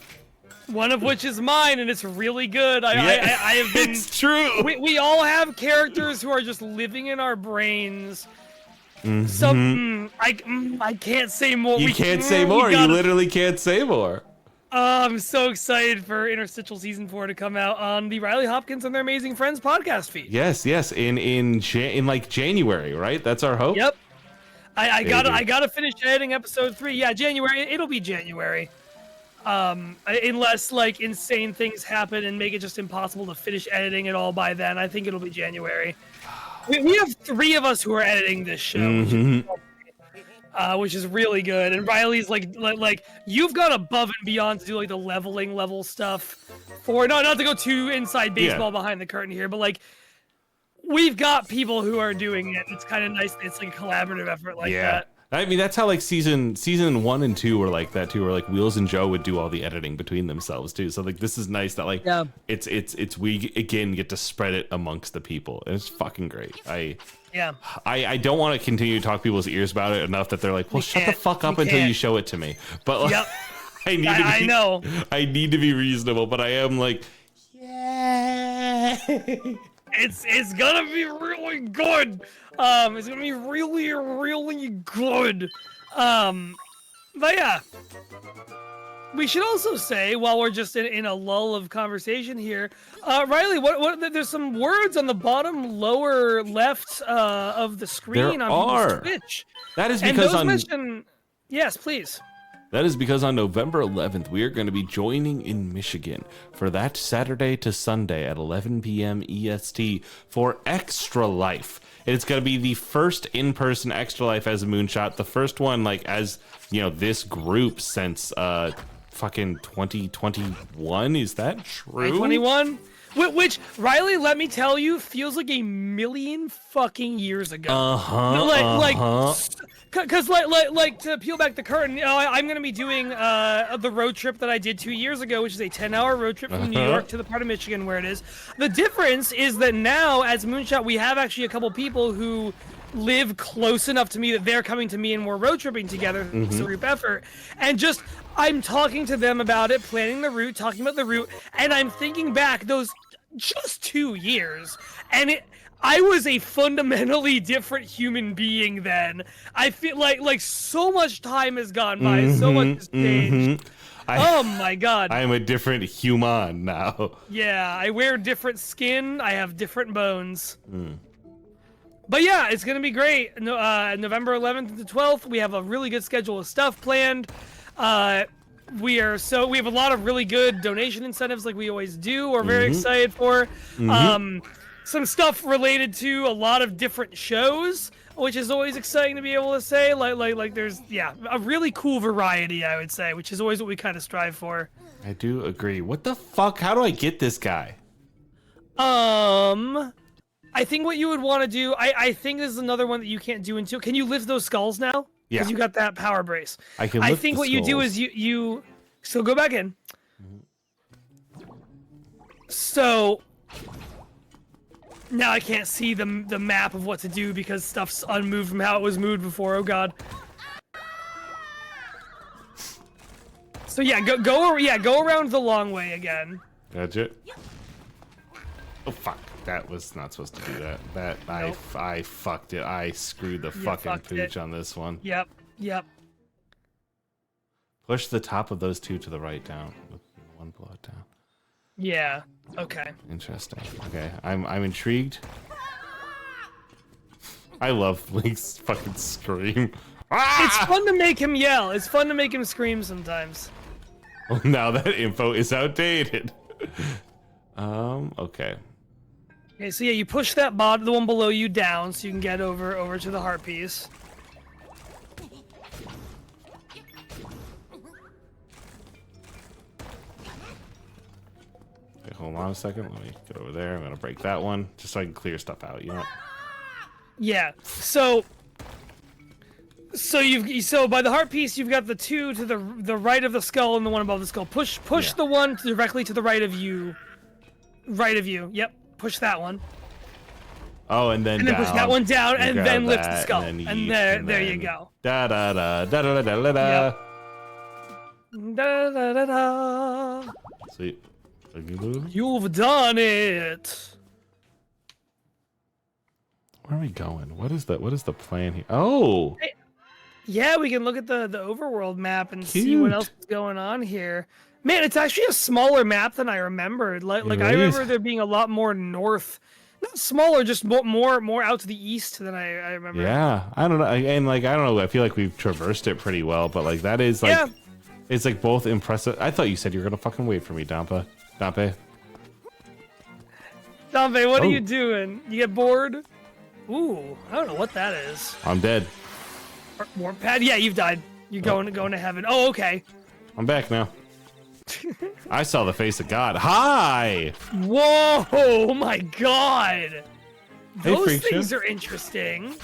One of which is mine, and it's really good. I have been. It's true. We all have characters who are just living in our brains. Mm-hmm. So I can't say more. You can't say more. You literally can't say more. I'm so excited for Interstitial Season 4 to come out on the Riley Hopkins and Their Amazing Friends podcast feed. Yes. In like January, right? That's our hope. Yep. I gotta finish editing episode 3. Yeah, January. It'll be January. Unless like insane things happen and make it just impossible to finish editing it all by then. I think it'll be January. We have 3 of us who are editing this show, which is really good. And Riley's like you've gone above and beyond to do like the leveling level stuff for not to go too inside baseball behind the curtain here, but like we've got people who are doing it. It's kind of nice. It's like a collaborative effort like that. I mean, that's how like season 1 and 2 were like that too, where like Wheels and Joe would do all the editing between themselves too. So like this is nice that like it's we again get to spread it amongst the people. It's fucking great. I don't want to continue to talk people's ears about it enough that they're like, well, shut the fuck up until you show it to me. But like, I need to be reasonable. But I am like, It's gonna be really good. It's gonna be really, really good. But yeah. We should also say, while we're just in a lull of conversation here, Riley, what? There's some words on the bottom lower left of the screen There on people's are. Twitch. That is And because those mention... Yes, please. That is because on November 11th, we are going to be joining in Michigan for that Saturday to Sunday at 11 p.m. EST for Extra Life. It's going to be the first in-person Extra Life as a Moonshot, the first one, like, as, you know, this group since fucking 2021. Is that true? 2021? Which, Riley, let me tell you, feels like a million fucking years ago. Because, like, to peel back the curtain, you know, I'm going to be doing the road trip that I did 2 years ago, which is a 10-hour road trip from New York to the part of Michigan where it is. The difference is that now, as Moonshot, we have actually a couple people who live close enough to me that they're coming to me and we're road tripping together. It's a group effort. And just, I'm talking to them about it, planning the route, talking about the route, and I'm thinking back those just 2 years, and I was a fundamentally different human being then. I feel like so much time has gone by, so much has changed. Oh my god. I am a different human now. Yeah, I wear different skin, I have different bones. But yeah, it's gonna be great. November 11th to 12th, we have a really good schedule of stuff planned. We have a lot of really good donation incentives like we always do. We're very excited for. Some stuff related to a lot of different shows, which is always exciting to be able to say. Like there's, yeah, a really cool variety, I would say, which is always what we kind of strive for. I do agree. What the fuck? How do I get this guy? I think what you would want to do, I think this is another one that you can't do until, can you lift those skulls now? Yeah. Because you got that power brace. I can lift I think the what you do skulls. is you so go back in. So now I can't see the map of what to do because stuff's unmoved from how it was moved before. Oh god. So yeah, go around the long way again. Gotcha. Oh fuck. That was not supposed to do that. Nope. I fucked it. I screwed the fucking fucked pooch it. on this one. Yep. Push the top of those two to the right down. One below it down. Yeah. Okay. Interesting. Okay. I'm intrigued. I love Link's fucking scream. It's fun to make him yell. It's fun to make him scream sometimes. Well, now that info is outdated. Okay. Okay, so yeah, you push that bot, the one below you, down so you can get over to the heart piece. Okay, hold on a second. Let me get over there. I'm gonna break that one just so I can clear stuff out. You know. Yeah. So by the heart piece, you've got the two to the right of the skull and the one above the skull. Push Yeah. the one directly to the right of you. Right of you. Yep. Push that one. Oh, and then Push that one down, and grab then lift the that, skull. and then And yeet, there and you then go. Da da da da da da da da. Yep. Da, da, da, da. Sweet. You've done it. Where are we going? What is the plan here? Oh, Yeah, we can look at the overworld map and see what Cute. else is going on here. Man, it's actually a smaller map than I remembered. Like I really is. remember there being a lot more north. Not smaller, just more out to the east than I remember. yeah. I don't know. And like I don't know. I feel like we've traversed it pretty well, but like that is like Yeah. it's like both impressive. I thought you said you were gonna fucking wait for me, Dampe. Dampe, what Oh. are you doing? You get bored? Ooh, I don't know what that is. I'm dead. Warp pad? Yeah, you've died. You're going to heaven. Oh, okay. I'm back now. I saw the face of God. Hi. Whoa! Oh my god! Hey, Those Freak things Show. are interesting.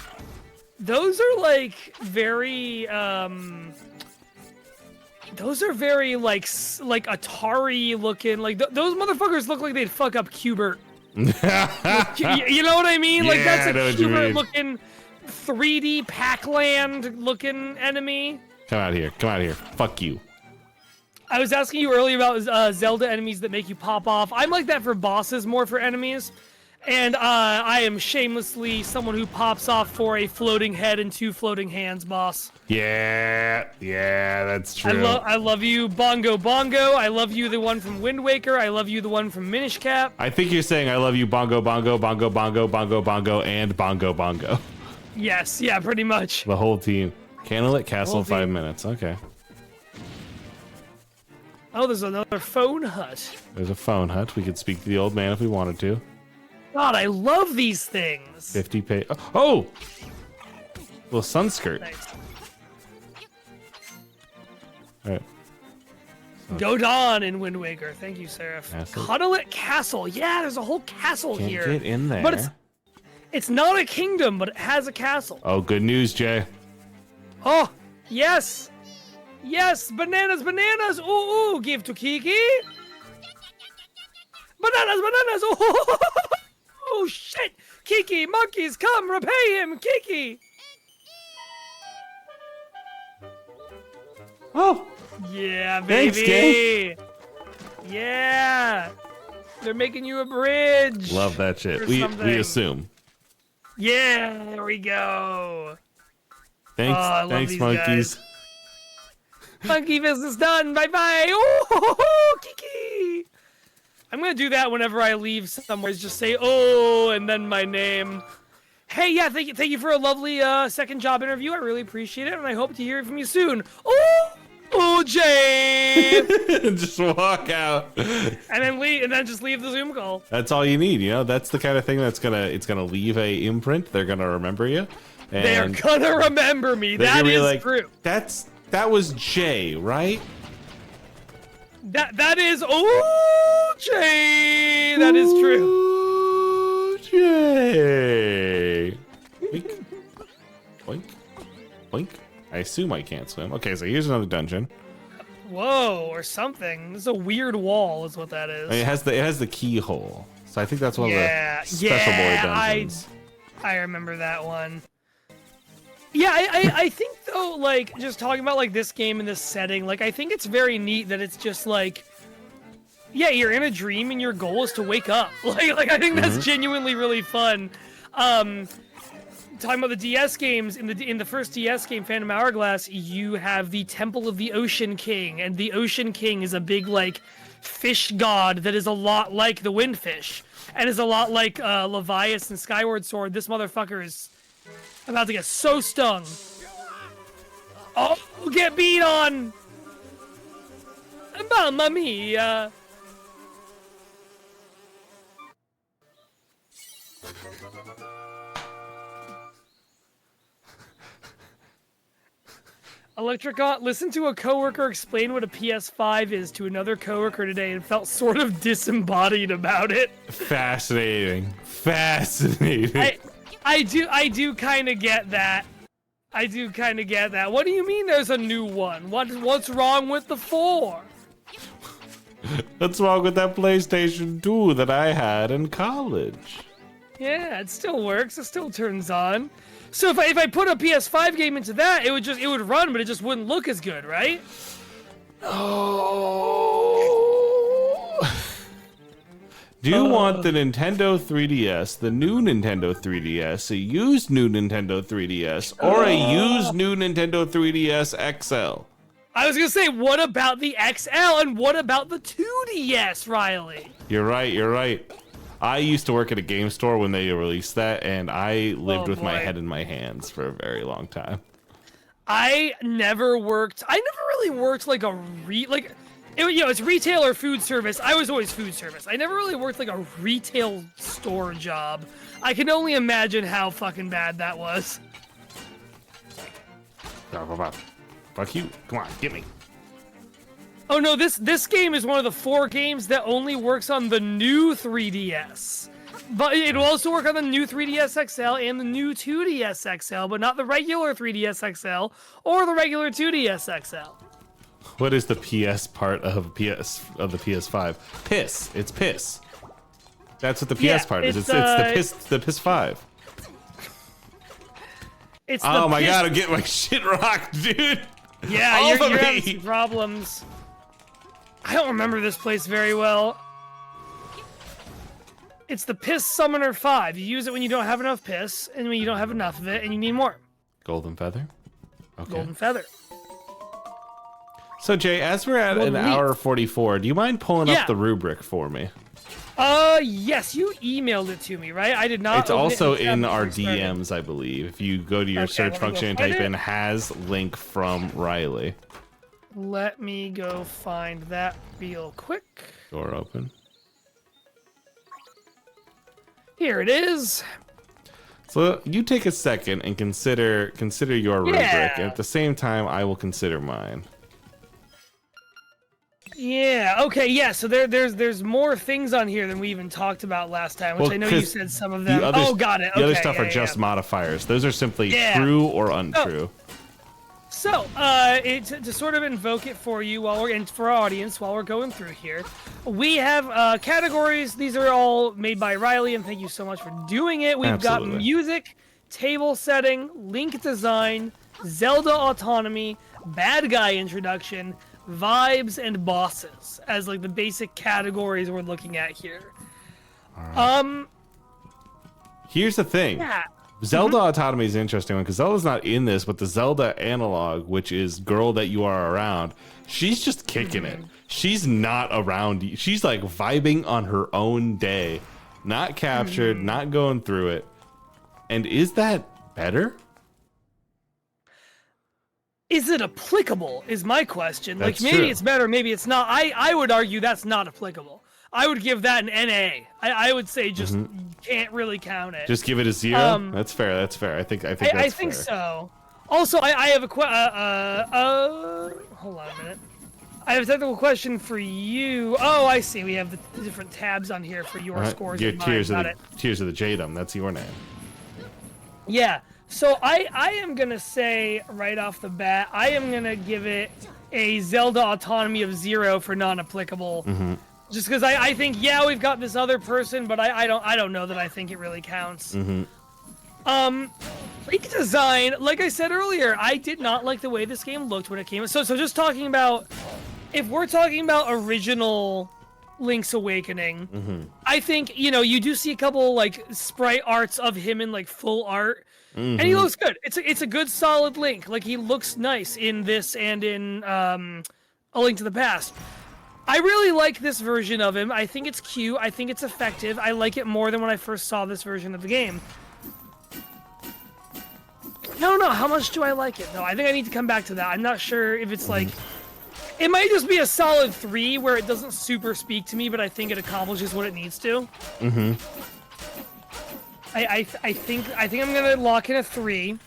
Those are like very those are very like Atari looking. Like those motherfuckers look like they'd fuck up Qbert. You know what I mean? Like Yeah, that's I a know what you Qbert mean. looking 3D Pac-Land looking enemy. Come out here. Come out here. Fuck you. I was asking you earlier about Zelda enemies that make you pop off. I'm like that for bosses, more for enemies. And I am shamelessly someone who pops off for a floating head and 2 floating hands boss. Yeah, that's true. I love you, Bongo Bongo. I love you, the one from Wind Waker. I love you, the one from Minish Cap. I think you're saying I love you, Bongo Bongo, Bongo Bongo, Bongo Bongo, and Bongo Bongo. Yes, yeah, pretty much. The whole team. Candlelit Castle, 5 team. minutes. Okay. Oh, there's another phone hut. There's a phone hut. We could speak to the old man if we wanted to. God, I love these things. 50 pay. Oh! Little sun skirt. Nice. All right. Dodon in Wind Waker. Thank you, Seraph. Castle. Cuddlet Castle. Yeah, there's a whole castle Can't here. get in there. But it's not a kingdom, but it has a castle. Oh, good news, Jay. Oh, yes. Yes, bananas, bananas. Ooh, ooh, give to Kiki. Bananas, bananas. Ooh. Oh, shit. Kiki, monkeys, come, repay him, Kiki. Oh, Yeah, baby. Thanks, Gay. Yeah. They're making you a bridge. love that shit. Or We something. assume. Yeah, there we go. Thanks, Oh, I love thanks, these monkeys. guys. Monkey business done. Bye-bye. Oh, Kiki. I'm going to do that whenever I leave somewhere. Just say, oh, and then my name. Hey, yeah, thank you for a lovely second job interview. I really appreciate it, and I hope to hear from you soon. Oh, Jay. Just walk out. and then leave, and then just leave the Zoom call. That's all you need, you know. That's the kind of thing it's gonna leave a imprint. They're gonna remember you. And They're gonna remember me. they're That gonna be is like, true. That was Jay, right? That is Jay. That is true. Ooh, Jay. Boink. Boink. Boink. I assume I can't swim. Okay, so here's another dungeon. Whoa, or something. This is a weird wall, is what that is. I mean, it has the keyhole, so I think that's one Yeah, of the special boy dungeons. I remember that one. Yeah, I think though, like, just talking about like this game and this setting, like I think it's very neat that it's just like, yeah, you're in a dream and your goal is to wake up. Like I think that's genuinely really fun. Talking about the DS games, in the first DS game, Phantom Hourglass, you have the Temple of the Ocean King, and the Ocean King is a big like fish god that is a lot like the Windfish, and is a lot like Leviathan and Skyward Sword. This motherfucker is about to get so stung. Oh, get beat on! Mamma mia! Electricon, listen to a coworker explain what a PS5 is to another coworker today and felt sort of disembodied about it. Fascinating. I do kind of get that. I do kind of get that. What do you mean there's a new one? What's wrong with the 4? What's wrong with that PlayStation 2 that I had in college? Yeah, it still works. It still turns on. So if I put a PS5 game into that, it would run, but it just wouldn't look as good, right? Oh. Do you want the Nintendo 3DS, the new Nintendo 3DS, a used new Nintendo 3DS, or a used new Nintendo 3DS XL? I was gonna say, what about the XL and what about the 2DS, Riley? You're right. I used to work at a game store when they released that, and I lived with my head in my hands for a very long time. I never really worked like it's retail or food service. I was always food service. I never really worked like a retail store job. I can only imagine how fucking bad that was. Fuck you. Come on, get me. Oh no, this game is one of the 4 games that only works on the new 3DS. But it'll also work on the new 3DS XL and the new 2DS XL, but not the regular 3DS XL or the regular 2DS XL. What is the PS part of the PS5? Piss. It's piss. That's what the PS part is. It's the piss 5. It's oh the my piss- god, I'm getting my shit rocked, dude. Yeah, you're having some problems. I don't remember this place very well. It's the Piss Summoner 5. You use it when you don't have enough piss, and when you don't have enough of it, and you need more. Golden feather. Okay. Golden feather. So Jay, as we're at an hour 44, do you mind pulling up the rubric for me? Yes, you emailed it to me, right? I did not. It's also in our DMs, I believe. If you go to your search function and type in "has link from Riley." Let me go find that real quick. Door open. Here it is. So you take a second and consider your rubric, and at the same time, I will consider mine. Yeah. Okay. Yeah. So there's more things on here than we even talked about last time, which I know you said some of them. Got it. The other stuff are just modifiers. Those are simply true or untrue. So, to sort of invoke it for you and for our audience while we're going through here, we have categories. These are all made by Riley, and thank you so much for doing it. We've got music, table setting, link design, Zelda autonomy, bad guy introduction, vibes, and bosses as like the basic categories we're looking at here. Right. Here's the thing. Yeah. Zelda autonomy is an interesting one because Zelda's not in this, but the Zelda analog, which is Girl That You Are Around, she's just kicking it. She's not around. She's like vibing on her own day, not captured, not going through it. And is that better? Is it applicable is my question. That's like maybe true. it's better, maybe it's not. I would argue that's not applicable. I would give that an NA. I would say just can't really count it. Just give it a 0. That's fair. That's fair. I think that's fair. I think so. Also, I have a hold on a minute. I have a technical question for you. Oh, I see. We have the different tabs on here for your scores. Your Tears of the Jadum. That's your name. Yeah. So I am gonna say right off the bat, I am gonna give it a Zelda autonomy of 0 for non-applicable. Just because I think we've got this other person, but I don't know that I think it really counts. Link design, like I said earlier, I did not like the way this game looked when it came. So just talking about, if we're talking about original Link's Awakening, I think you do see a couple like sprite arts of him in like full art, and he looks good. It's a good solid Link. Like he looks nice in this and in A Link to the Past. I really like this version of him. I think it's cute. I think it's effective. I like it more than when I first saw this version of the game. I don't know. How much do I like it, though? I think I need to come back to that. I'm not sure if it's like... It might just be a solid 3 where it doesn't super speak to me, but I think it accomplishes what it needs to. I think I'm going to lock in a 3.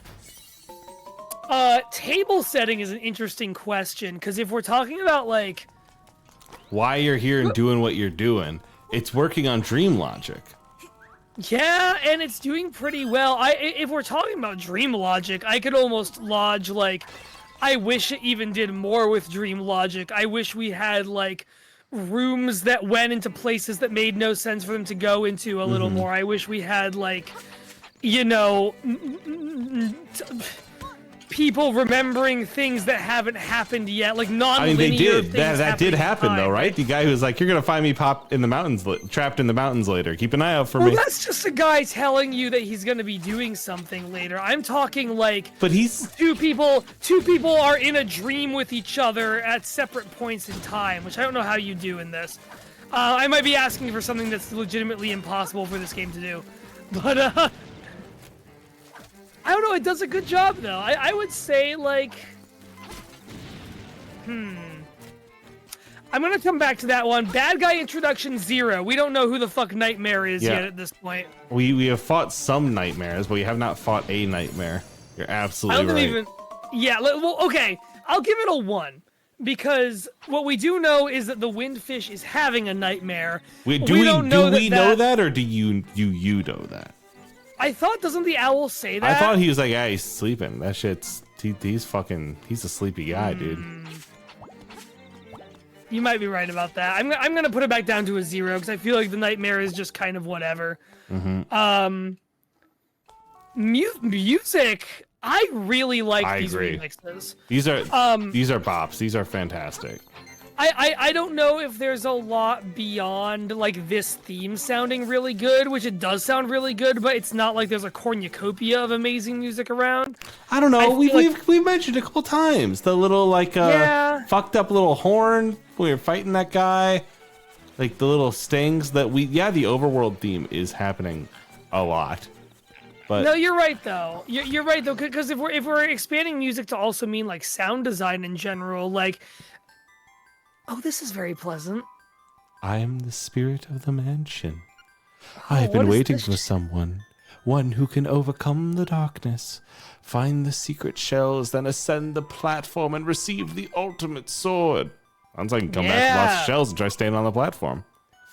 Table setting is an interesting question, because if we're talking about, like... why you're here and doing what you're doing, it's working on dream logic. Yeah, and it's doing pretty well. If we're talking about dream logic, I could almost lodge like, I wish it even did more with dream logic. I wish we had like rooms that went into places that made no sense for them to go into a little more. I wish we had like, people remembering things that haven't happened yet, like non-linear they did. things That did happen though, right? The guy who was like, "You're gonna find me trapped in the mountains later. Keep an eye out for me." That's just a guy telling you that he's gonna be doing something later. I'm talking like, but he's two people are in a dream with each other at separate points in time, which I don't know how you do in this. I might be asking for something that's legitimately impossible for this game to do, but I don't know, it does a good job, though. I would say, like... I'm gonna come back to that one. Bad guy introduction 0. We don't know who the fuck Nightmare is yet at this point. We have fought some nightmares, but we have not fought a nightmare. You're absolutely right. Well, okay. I'll give it a 1. Because what we do know is that the Windfish is having a nightmare. Do we know that, or do you know that? I thought, doesn't the owl say that? I thought he was like, yeah, he's sleeping. That shit's, he's a sleepy guy, dude. You might be right about that. I'm gonna put it back down to a 0 because I feel like the nightmare is just kind of whatever. Music, I really like these remixes. These are bops. These are fantastic. I don't know if there's a lot beyond like this theme sounding really good, which it does sound really good, but it's not like there's a cornucopia of amazing music around. I don't know. feel We've mentioned a couple times the little like Yeah. fucked up little horn when we were fighting that guy, like the little stings that the overworld theme is happening a lot. But No, you're right though. You're right though, because if we're expanding music to also mean like sound design in general, like, oh, this is very pleasant. I am the spirit of the mansion. I've what been is waiting this for someone, one who can overcome the darkness, find the secret shells, then ascend the platform and receive the ultimate sword. Sounds like I can come back with lots Yeah. of shells and try staying on the platform.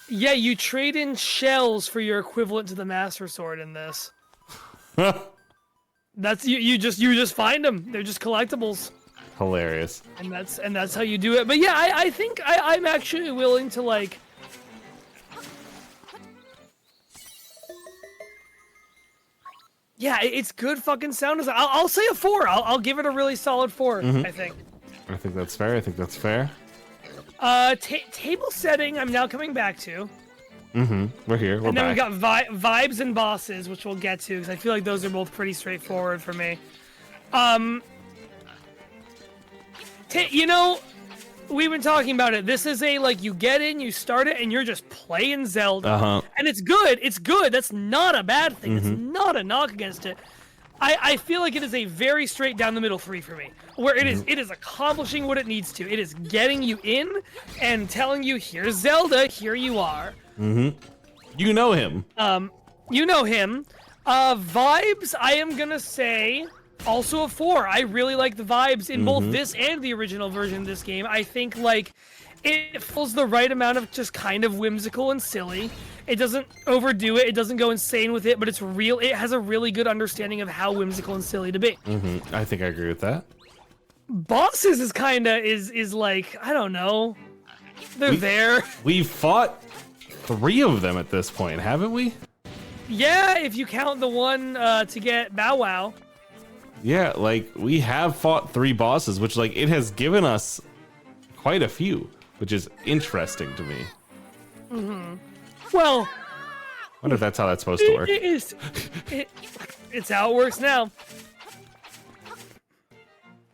Yeah, you trade in shells for your equivalent to the Master Sword in this. That's you just find them. They're just collectibles. Hilarious. And that's how you do it. But yeah, I think I'm actually willing to like. Yeah, it's good fucking sound design. I'll say a 4. I'll give it a really solid 4. I think. I think that's fair. Table setting. I'm now coming back to. We're here. We're And then back. we got vibes and bosses, which we'll get to because I feel like those are both pretty straightforward for me. You know, we've been talking about it. This is a like you get in, you start it, and you're just playing Zelda, and it's good. It's good. That's not a bad thing. It's not a knock against it. I feel like it is a very straight down the middle 3 for me, where it is accomplishing what it needs to. It is getting you in and telling you, here's Zelda, here you are. You know him. You know him. Vibes, I am gonna say also a 4. I really like the vibes in both this and the original version of this game. I think like it feels the right amount of just kind of whimsical and silly. It doesn't overdo it. It doesn't go insane with it, but it's real. It has a really good understanding of how whimsical and silly to be. I think I agree with that. Bosses is kinda is like, I don't know. They're there. We've fought 3 of them at this point, haven't we? Yeah, if you count the one to get Bow Wow. Yeah, like we have fought 3 bosses, which like it has given us quite a few, which is interesting to me. Well, Wonder if that's how that's supposed to work. it's how it works now.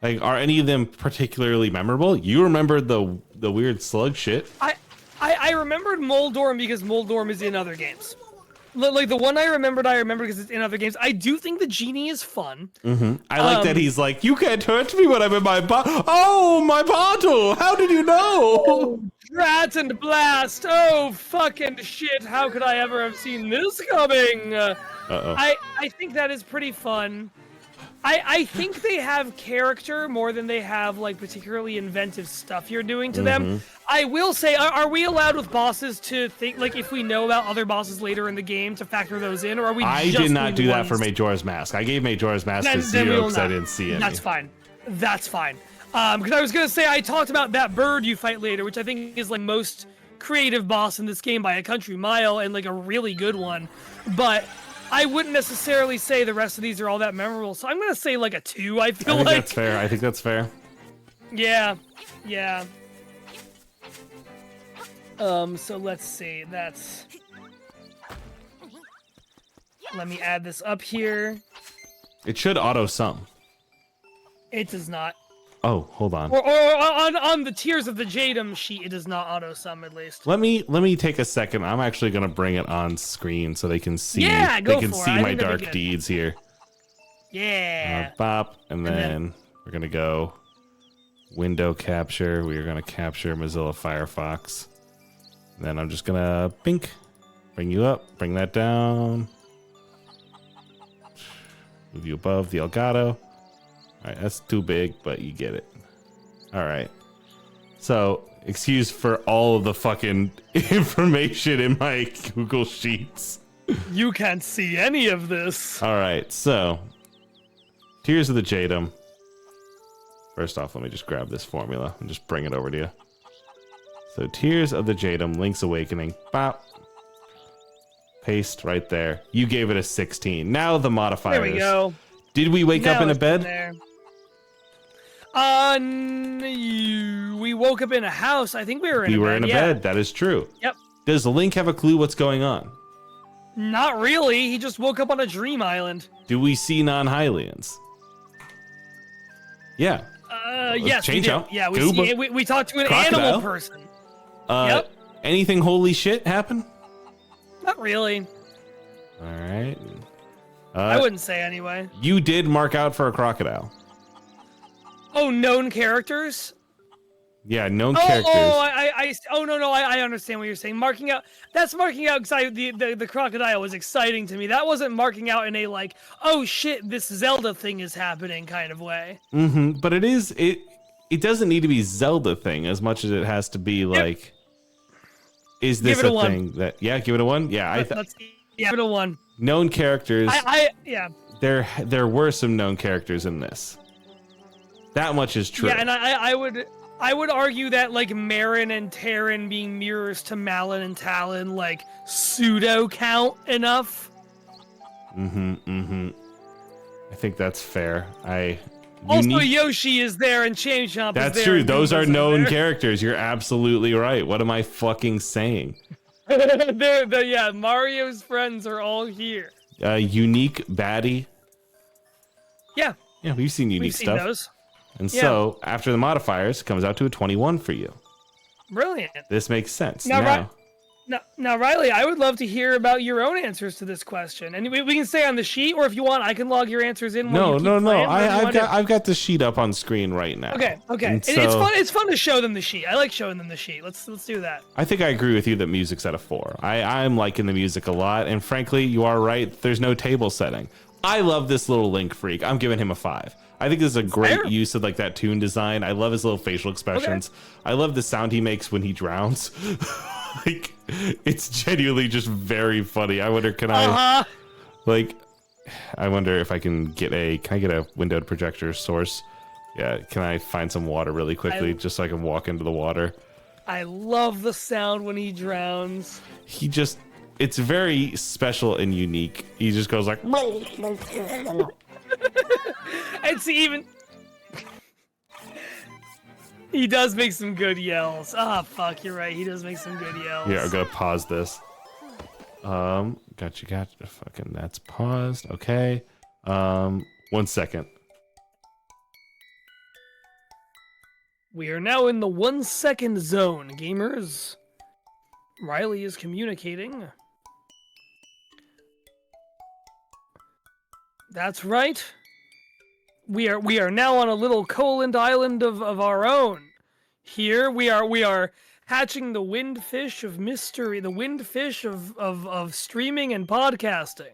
Like, are any of them particularly memorable? You remember the weird slug shit? I remembered Moldorm because Moldorm is in other games. Like the one I remember because it's in other games. I do think the genie is fun. I like that he's like, you can't hurt me when I'm in my my bottle! How did you know? Drat and blast! Oh fucking shit! How could I ever have seen this coming? I think that is pretty fun. I think they have character more than they have like particularly inventive stuff you're doing to them. I will say, are we allowed with bosses to think like if we know about other bosses later in the game to factor those in, or are we? I just did not doing do the that ones? for Majora's Mask. I gave Majora's Mask to Then we 0 will because I not. didn't see it. That's fine. That's fine. Because I was gonna say I talked about that bird you fight later, which I think is like most creative boss in this game by a country mile and like a really good one, but I wouldn't necessarily say the rest of these are all that memorable. So I'm gonna say like a 2. I feel like That's fair. I think that's fair. Yeah. So let's see. Let me add this up here. It should auto sum. It does not. Oh, hold on. Or on the Tears of the Jadam sheet, it does not auto sum at least. Let me take a second. I'm actually gonna bring it on screen so they can see. Yeah, go they can for it. see I my think that'd dark be good. deeds here. Yeah. Bop, and then- then we're gonna go window capture. We are gonna capture Mozilla Firefox. Then I'm just gonna bink, bring you up, bring that down, move you above the Elgato. All right, that's too big, but you get it. All right. So, excuse for all of the fucking information in my Google Sheets. You can't see any of this. All right, so Tears of the Jadam. First off, let me just grab this formula and just bring it over to you. So Tears of the Jadam, Link's Awakening, bop. Paste right there. You gave it a 16. Now the modifiers. There we go. Did we wake up Now in a it's bed? there. We woke up in a house. I think we were in a bed. We were in a bed. That is true. Yep. Does Link have a clue what's going on? Not really. He just woke up on a dream island. Do we see non-Hylians? Yeah. Yes, we change did. out. Yeah, Gooba. we talked to an Crocodile. animal person. Yep. Anything holy shit happen? Not really. All right. I wouldn't say anyway. You did mark out for a crocodile. Oh, known characters? Yeah, known characters. I understand what you're saying. Marking out, that's marking out because the crocodile was exciting to me. That wasn't marking out in a like, oh shit, this Zelda thing is happening kind of way. Mm-hmm. But it doesn't need to be Zelda thing as much as it has to be like, is this a thing that, yeah, give it a 1? Yeah, give it a 1. Known characters. Yeah. There were some known characters in this. That much is true. Yeah, and I would argue that like Marin and Terran being mirrors to Malin and Talon like pseudo count enough. I think that's fair. Also, Yoshi is there and Chain Chomp is there. That's true. Those are known characters. You're absolutely right. What am I fucking saying? Yeah, Mario's friends are all here. Unique baddie. Yeah. Yeah, we've seen unique stuff. Those. And so, after the modifiers, it comes out to a 21 for you. Brilliant. This makes sense. Now, Riley, I would love to hear about your own answers to this question, and we can stay on the sheet, or if you want, I can log your answers in. No. I've got the sheet up on screen right now. Okay. It's fun. It's fun to show them the sheet. I like showing them the sheet. Let's do that. I think I agree with you that music's at a 4. I'm liking the music a lot, and frankly, you are right. There's no table setting. I love this little Link freak. I'm giving him a 5. I think this is a great use of like that toon design. I love his little facial expressions. Okay. I love the sound he makes when he drowns. Like, it's genuinely just very funny. I wonder, I wonder if I can get a windowed projector source? Yeah, can I find some water really quickly just so I can walk into the water? I love the sound when he drowns. It's very special and unique. He just goes like, it's even. He does make some good yells. Ah, fuck, you're right. He does make some good yells. Yeah, I'm gonna pause this. Gotcha. Fucking, that's paused. Okay. 1 second. We are now in the 1 second zone, gamers. Riley is communicating. That's right. We are now on a little Coland island of our own. Here we are hatching the windfish of mystery, the windfish of streaming and podcasting.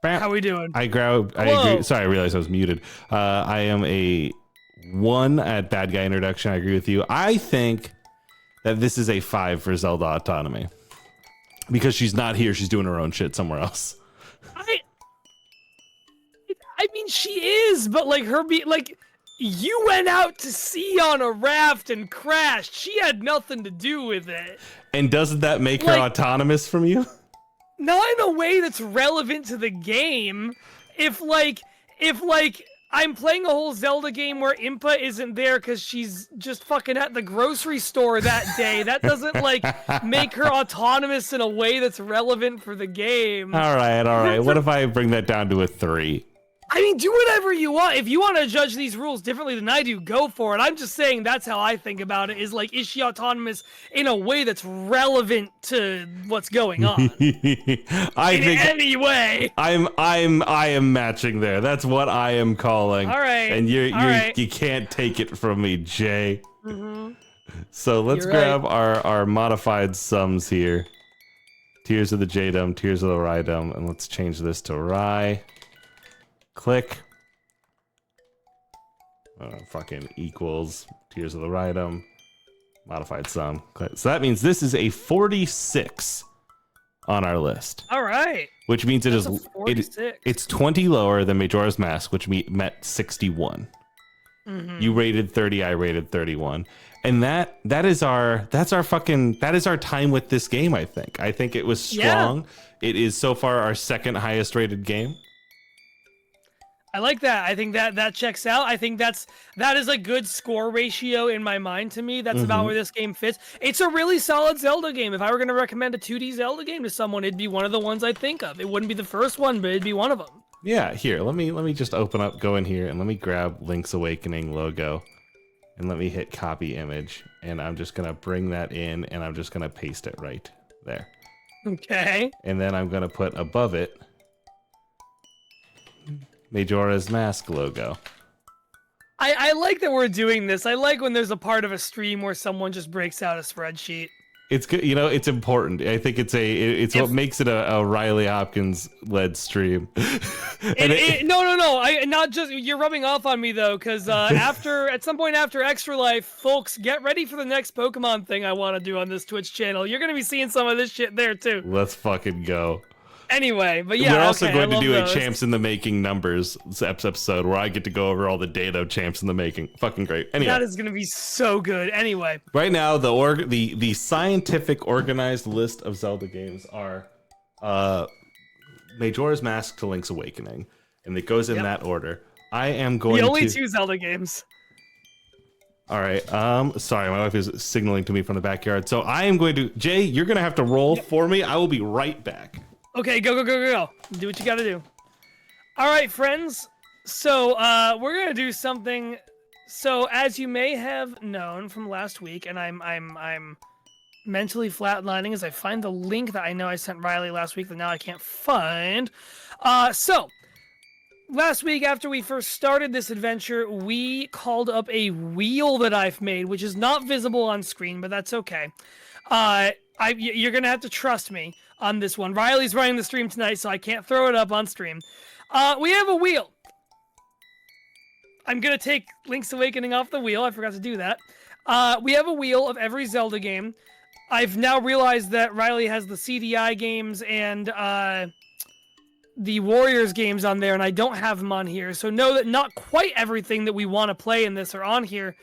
How we doing? I agree. Sorry, I realized I was muted. I am a 1 at bad guy introduction. I agree with you. I think that this is a 5 for Zelda autonomy because she's not here. She's doing her own shit somewhere else. I mean, she is, but like you went out to sea on a raft and crashed. She had nothing to do with it. And doesn't that make her autonomous from you? Not in a way that's relevant to the game. If I'm playing a whole Zelda game where Impa isn't there because she's just fucking at the grocery store that day, that doesn't make her autonomous in a way that's relevant for the game. All right. What if I bring that down to a 3? I mean, do whatever you want. If you want to judge these rules differently than I do, go for it. I'm just saying that's how I think about it, is she autonomous in a way that's relevant to what's going on? Any way. I am matching there. That's what I am calling. All right. And you can't take it from me, Jay. Mm-hmm. So let's grab our modified sums here. Tears of the J-Dum, Tears of the Rydum, and let's change this to Rye. Click. Fucking equals Tears of the Rydum. Modified sum. Click. So that means this is a 46 on our list. All right. Which means it's 20 lower than Majora's Mask, which met 61. Mm-hmm. You rated 30, I rated 31. And that is our time with this game, I think. I think it was strong. Yeah. It is so far our second highest rated game. I like that. I think that checks out. I think that is a good score ratio in my mind to me. That's about where this game fits. It's a really solid Zelda game. If I were going to recommend a 2D Zelda game to someone, it'd be one of the ones I'd think of. It wouldn't be the first one, but it'd be one of them. Yeah, here, let me just go in here and let me grab Link's Awakening logo and let me hit copy image, and I'm just gonna bring that in and I'm just gonna paste it right there. Okay. And then I'm gonna put above it Majora's Mask logo. I like that we're doing this. I like when there's a part of a stream where someone just breaks out a spreadsheet. It's good, you know. It's important. I think it's what makes it a Riley Hopkins led stream. No. Not just you're rubbing off on me though, because at some point after Extra Life, folks, get ready for the next Pokemon thing I want to do on this Twitch channel. You're gonna be seeing some of this shit there too. Let's fucking go. Anyway, but yeah, we're also okay, going to do those. a Champs in the Making numbers episode where I get to go over all the data of Champs in the Making. Fucking great. Anyway, that is going to be so good. Anyway, right now the scientific organized list of Zelda games are Majora's Mask to Link's Awakening, and it goes in that order. I am going the only two Zelda games. All right. Sorry, my wife is signaling to me from the backyard. So I am going to Jay. You're going to have to roll for me. I will be right back. Okay, go. Do what you gotta do. All right, friends. So, we're gonna do something. So, as you may have known from last week, and I'm mentally flatlining as I find the link that I know I sent Riley last week that now I can't find. So, last week after we first started this adventure, we called up a wheel that I've made, which is not visible on screen, but that's okay. You're gonna have to trust me on this one. Riley's running the stream tonight, so I can't throw it up on stream. We have a wheel. I'm gonna take Link's Awakening off the wheel. I forgot to do that. We have a wheel of every Zelda game. I've now realized that Riley has the CDI games and the Warriors games on there, and I don't have them on here. So know that not quite everything that we want to play in this are on here.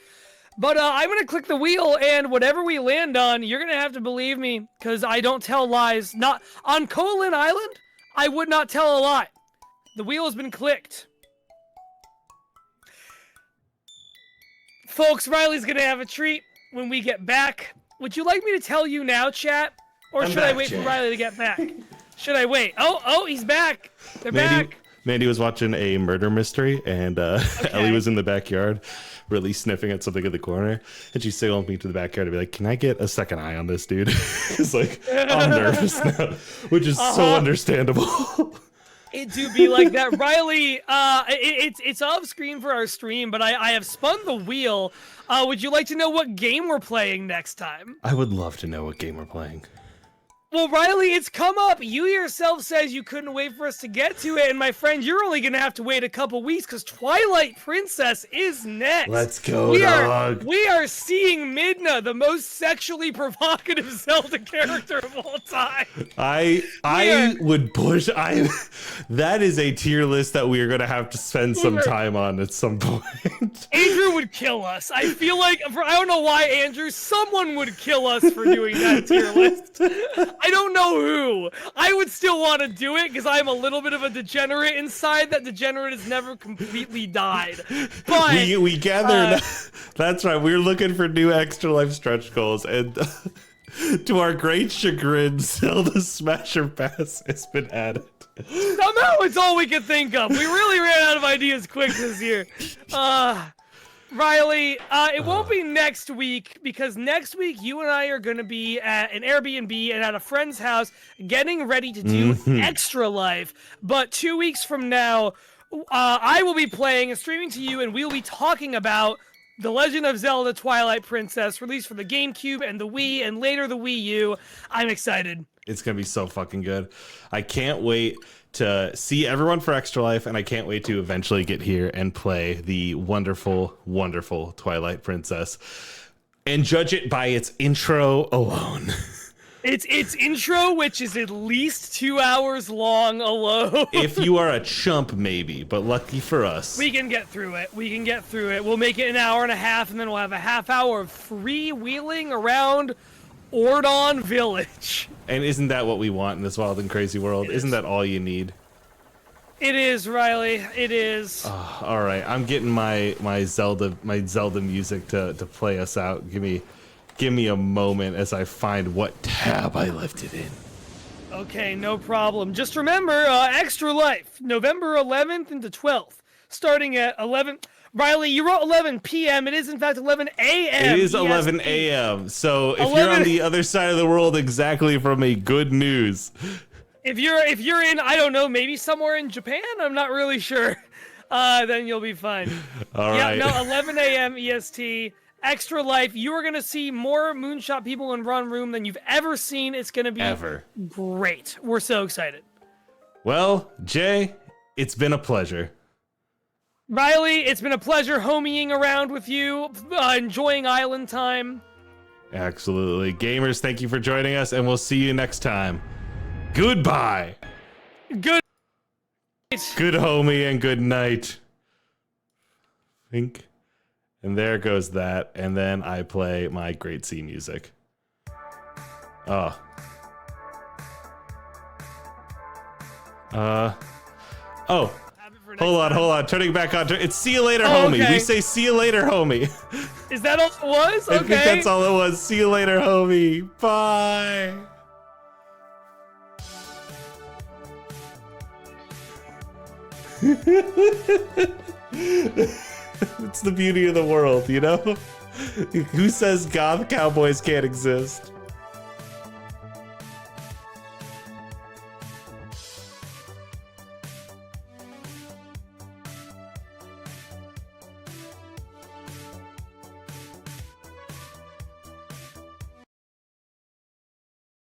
But I'm going to click the wheel, and whatever we land on, you're going to have to believe me, because I don't tell lies. Not on Colin Island, I would not tell a lie. The wheel has been clicked. Folks, Riley's going to have a treat when we get back. Would you like me to tell you now, chat? Or should I wait for Riley to get back? Should I wait? Oh, he's back. They're back. Mandy was watching a murder mystery, and Ellie was in the backyard, really sniffing at something in the corner, and she signaled me to the backyard to be like, "Can I get a second eye on this dude?" It's like, I'm nervous now, which is so understandable. It do be like that, Riley. It's off screen for our stream, but I have spun the wheel. Would you like to know what game we're playing next time? I would love to know what game we're playing. Well, Riley, it's come up. You yourself says you couldn't wait for us to get to it, and my friend, you're only gonna have to wait a couple weeks because Twilight Princess is next. Let's go, dog. We are seeing Midna, the most sexually provocative Zelda character of all time. I would push. That is a tier list that we are gonna have to spend some time on at some point. Andrew would kill us. I feel like I don't know why, Andrew. Someone would kill us for doing that tier list. I don't know who. I would still want to do it because I'm a little bit of a degenerate inside. That degenerate has never completely died. But we gathered. That's right. We're looking for new Extra Life stretch goals, and to our great chagrin, Zelda Smasher Pass has been added. Somehow it's all we could think of. We really ran out of ideas quick this year. Riley, it won't be next week because next week you and I are going to be at an Airbnb and at a friend's house getting ready to do Extra Life. But 2 weeks from now, I will be playing and streaming to you, and we'll be talking about The Legend of Zelda Twilight Princess, released for the GameCube and the Wii, and later the Wii U. I'm excited. It's going to be so fucking good. I can't wait to see everyone for Extra Life, and I can't wait to eventually get here and play the wonderful, wonderful Twilight Princess and judge it by its intro alone. Its intro, which is at least 2 hours long alone. If you are a chump, maybe, but lucky for us. We can get through it. We'll make it an hour and a half, and then we'll have a half hour of freewheeling around Ordon Village. And isn't that what we want in this wild and crazy world? Isn't that all you need? It is, Riley. It is. All right, I'm getting my Zelda music to play us out. Give me a moment as I find what tab I left it in. Okay, no problem. Just remember, Extra Life, November 11th into 12th, starting at 11. Riley, you wrote 11 p.m. It is, in fact, 11 a.m. It is EST. 11 a.m. So if 11 you're on the other side of the world exactly from a good news. If you're in, I don't know, maybe somewhere in Japan, I'm not really sure, then you'll be fine. All right. Yeah, no, 11 a.m. EST, Extra Life. You are going to see more Moonshot people in Run Room than you've ever seen. It's going to be great. We're so excited. Well, Jay, it's been a pleasure. Riley, it's been a pleasure homieing around with you, enjoying island time. Absolutely. Gamers, thank you for joining us, and we'll see you next time. Goodbye. Good Homie, and good night. Think. And there goes that, and then I play my great C music. Oh. Hold on. Turning back on. It's see you later, homie. Okay. We say see you later, homie. Is that all it was? Okay. I think that's all it was. See you later, homie. Bye. It's the beauty of the world, you know? Who says goth cowboys can't exist?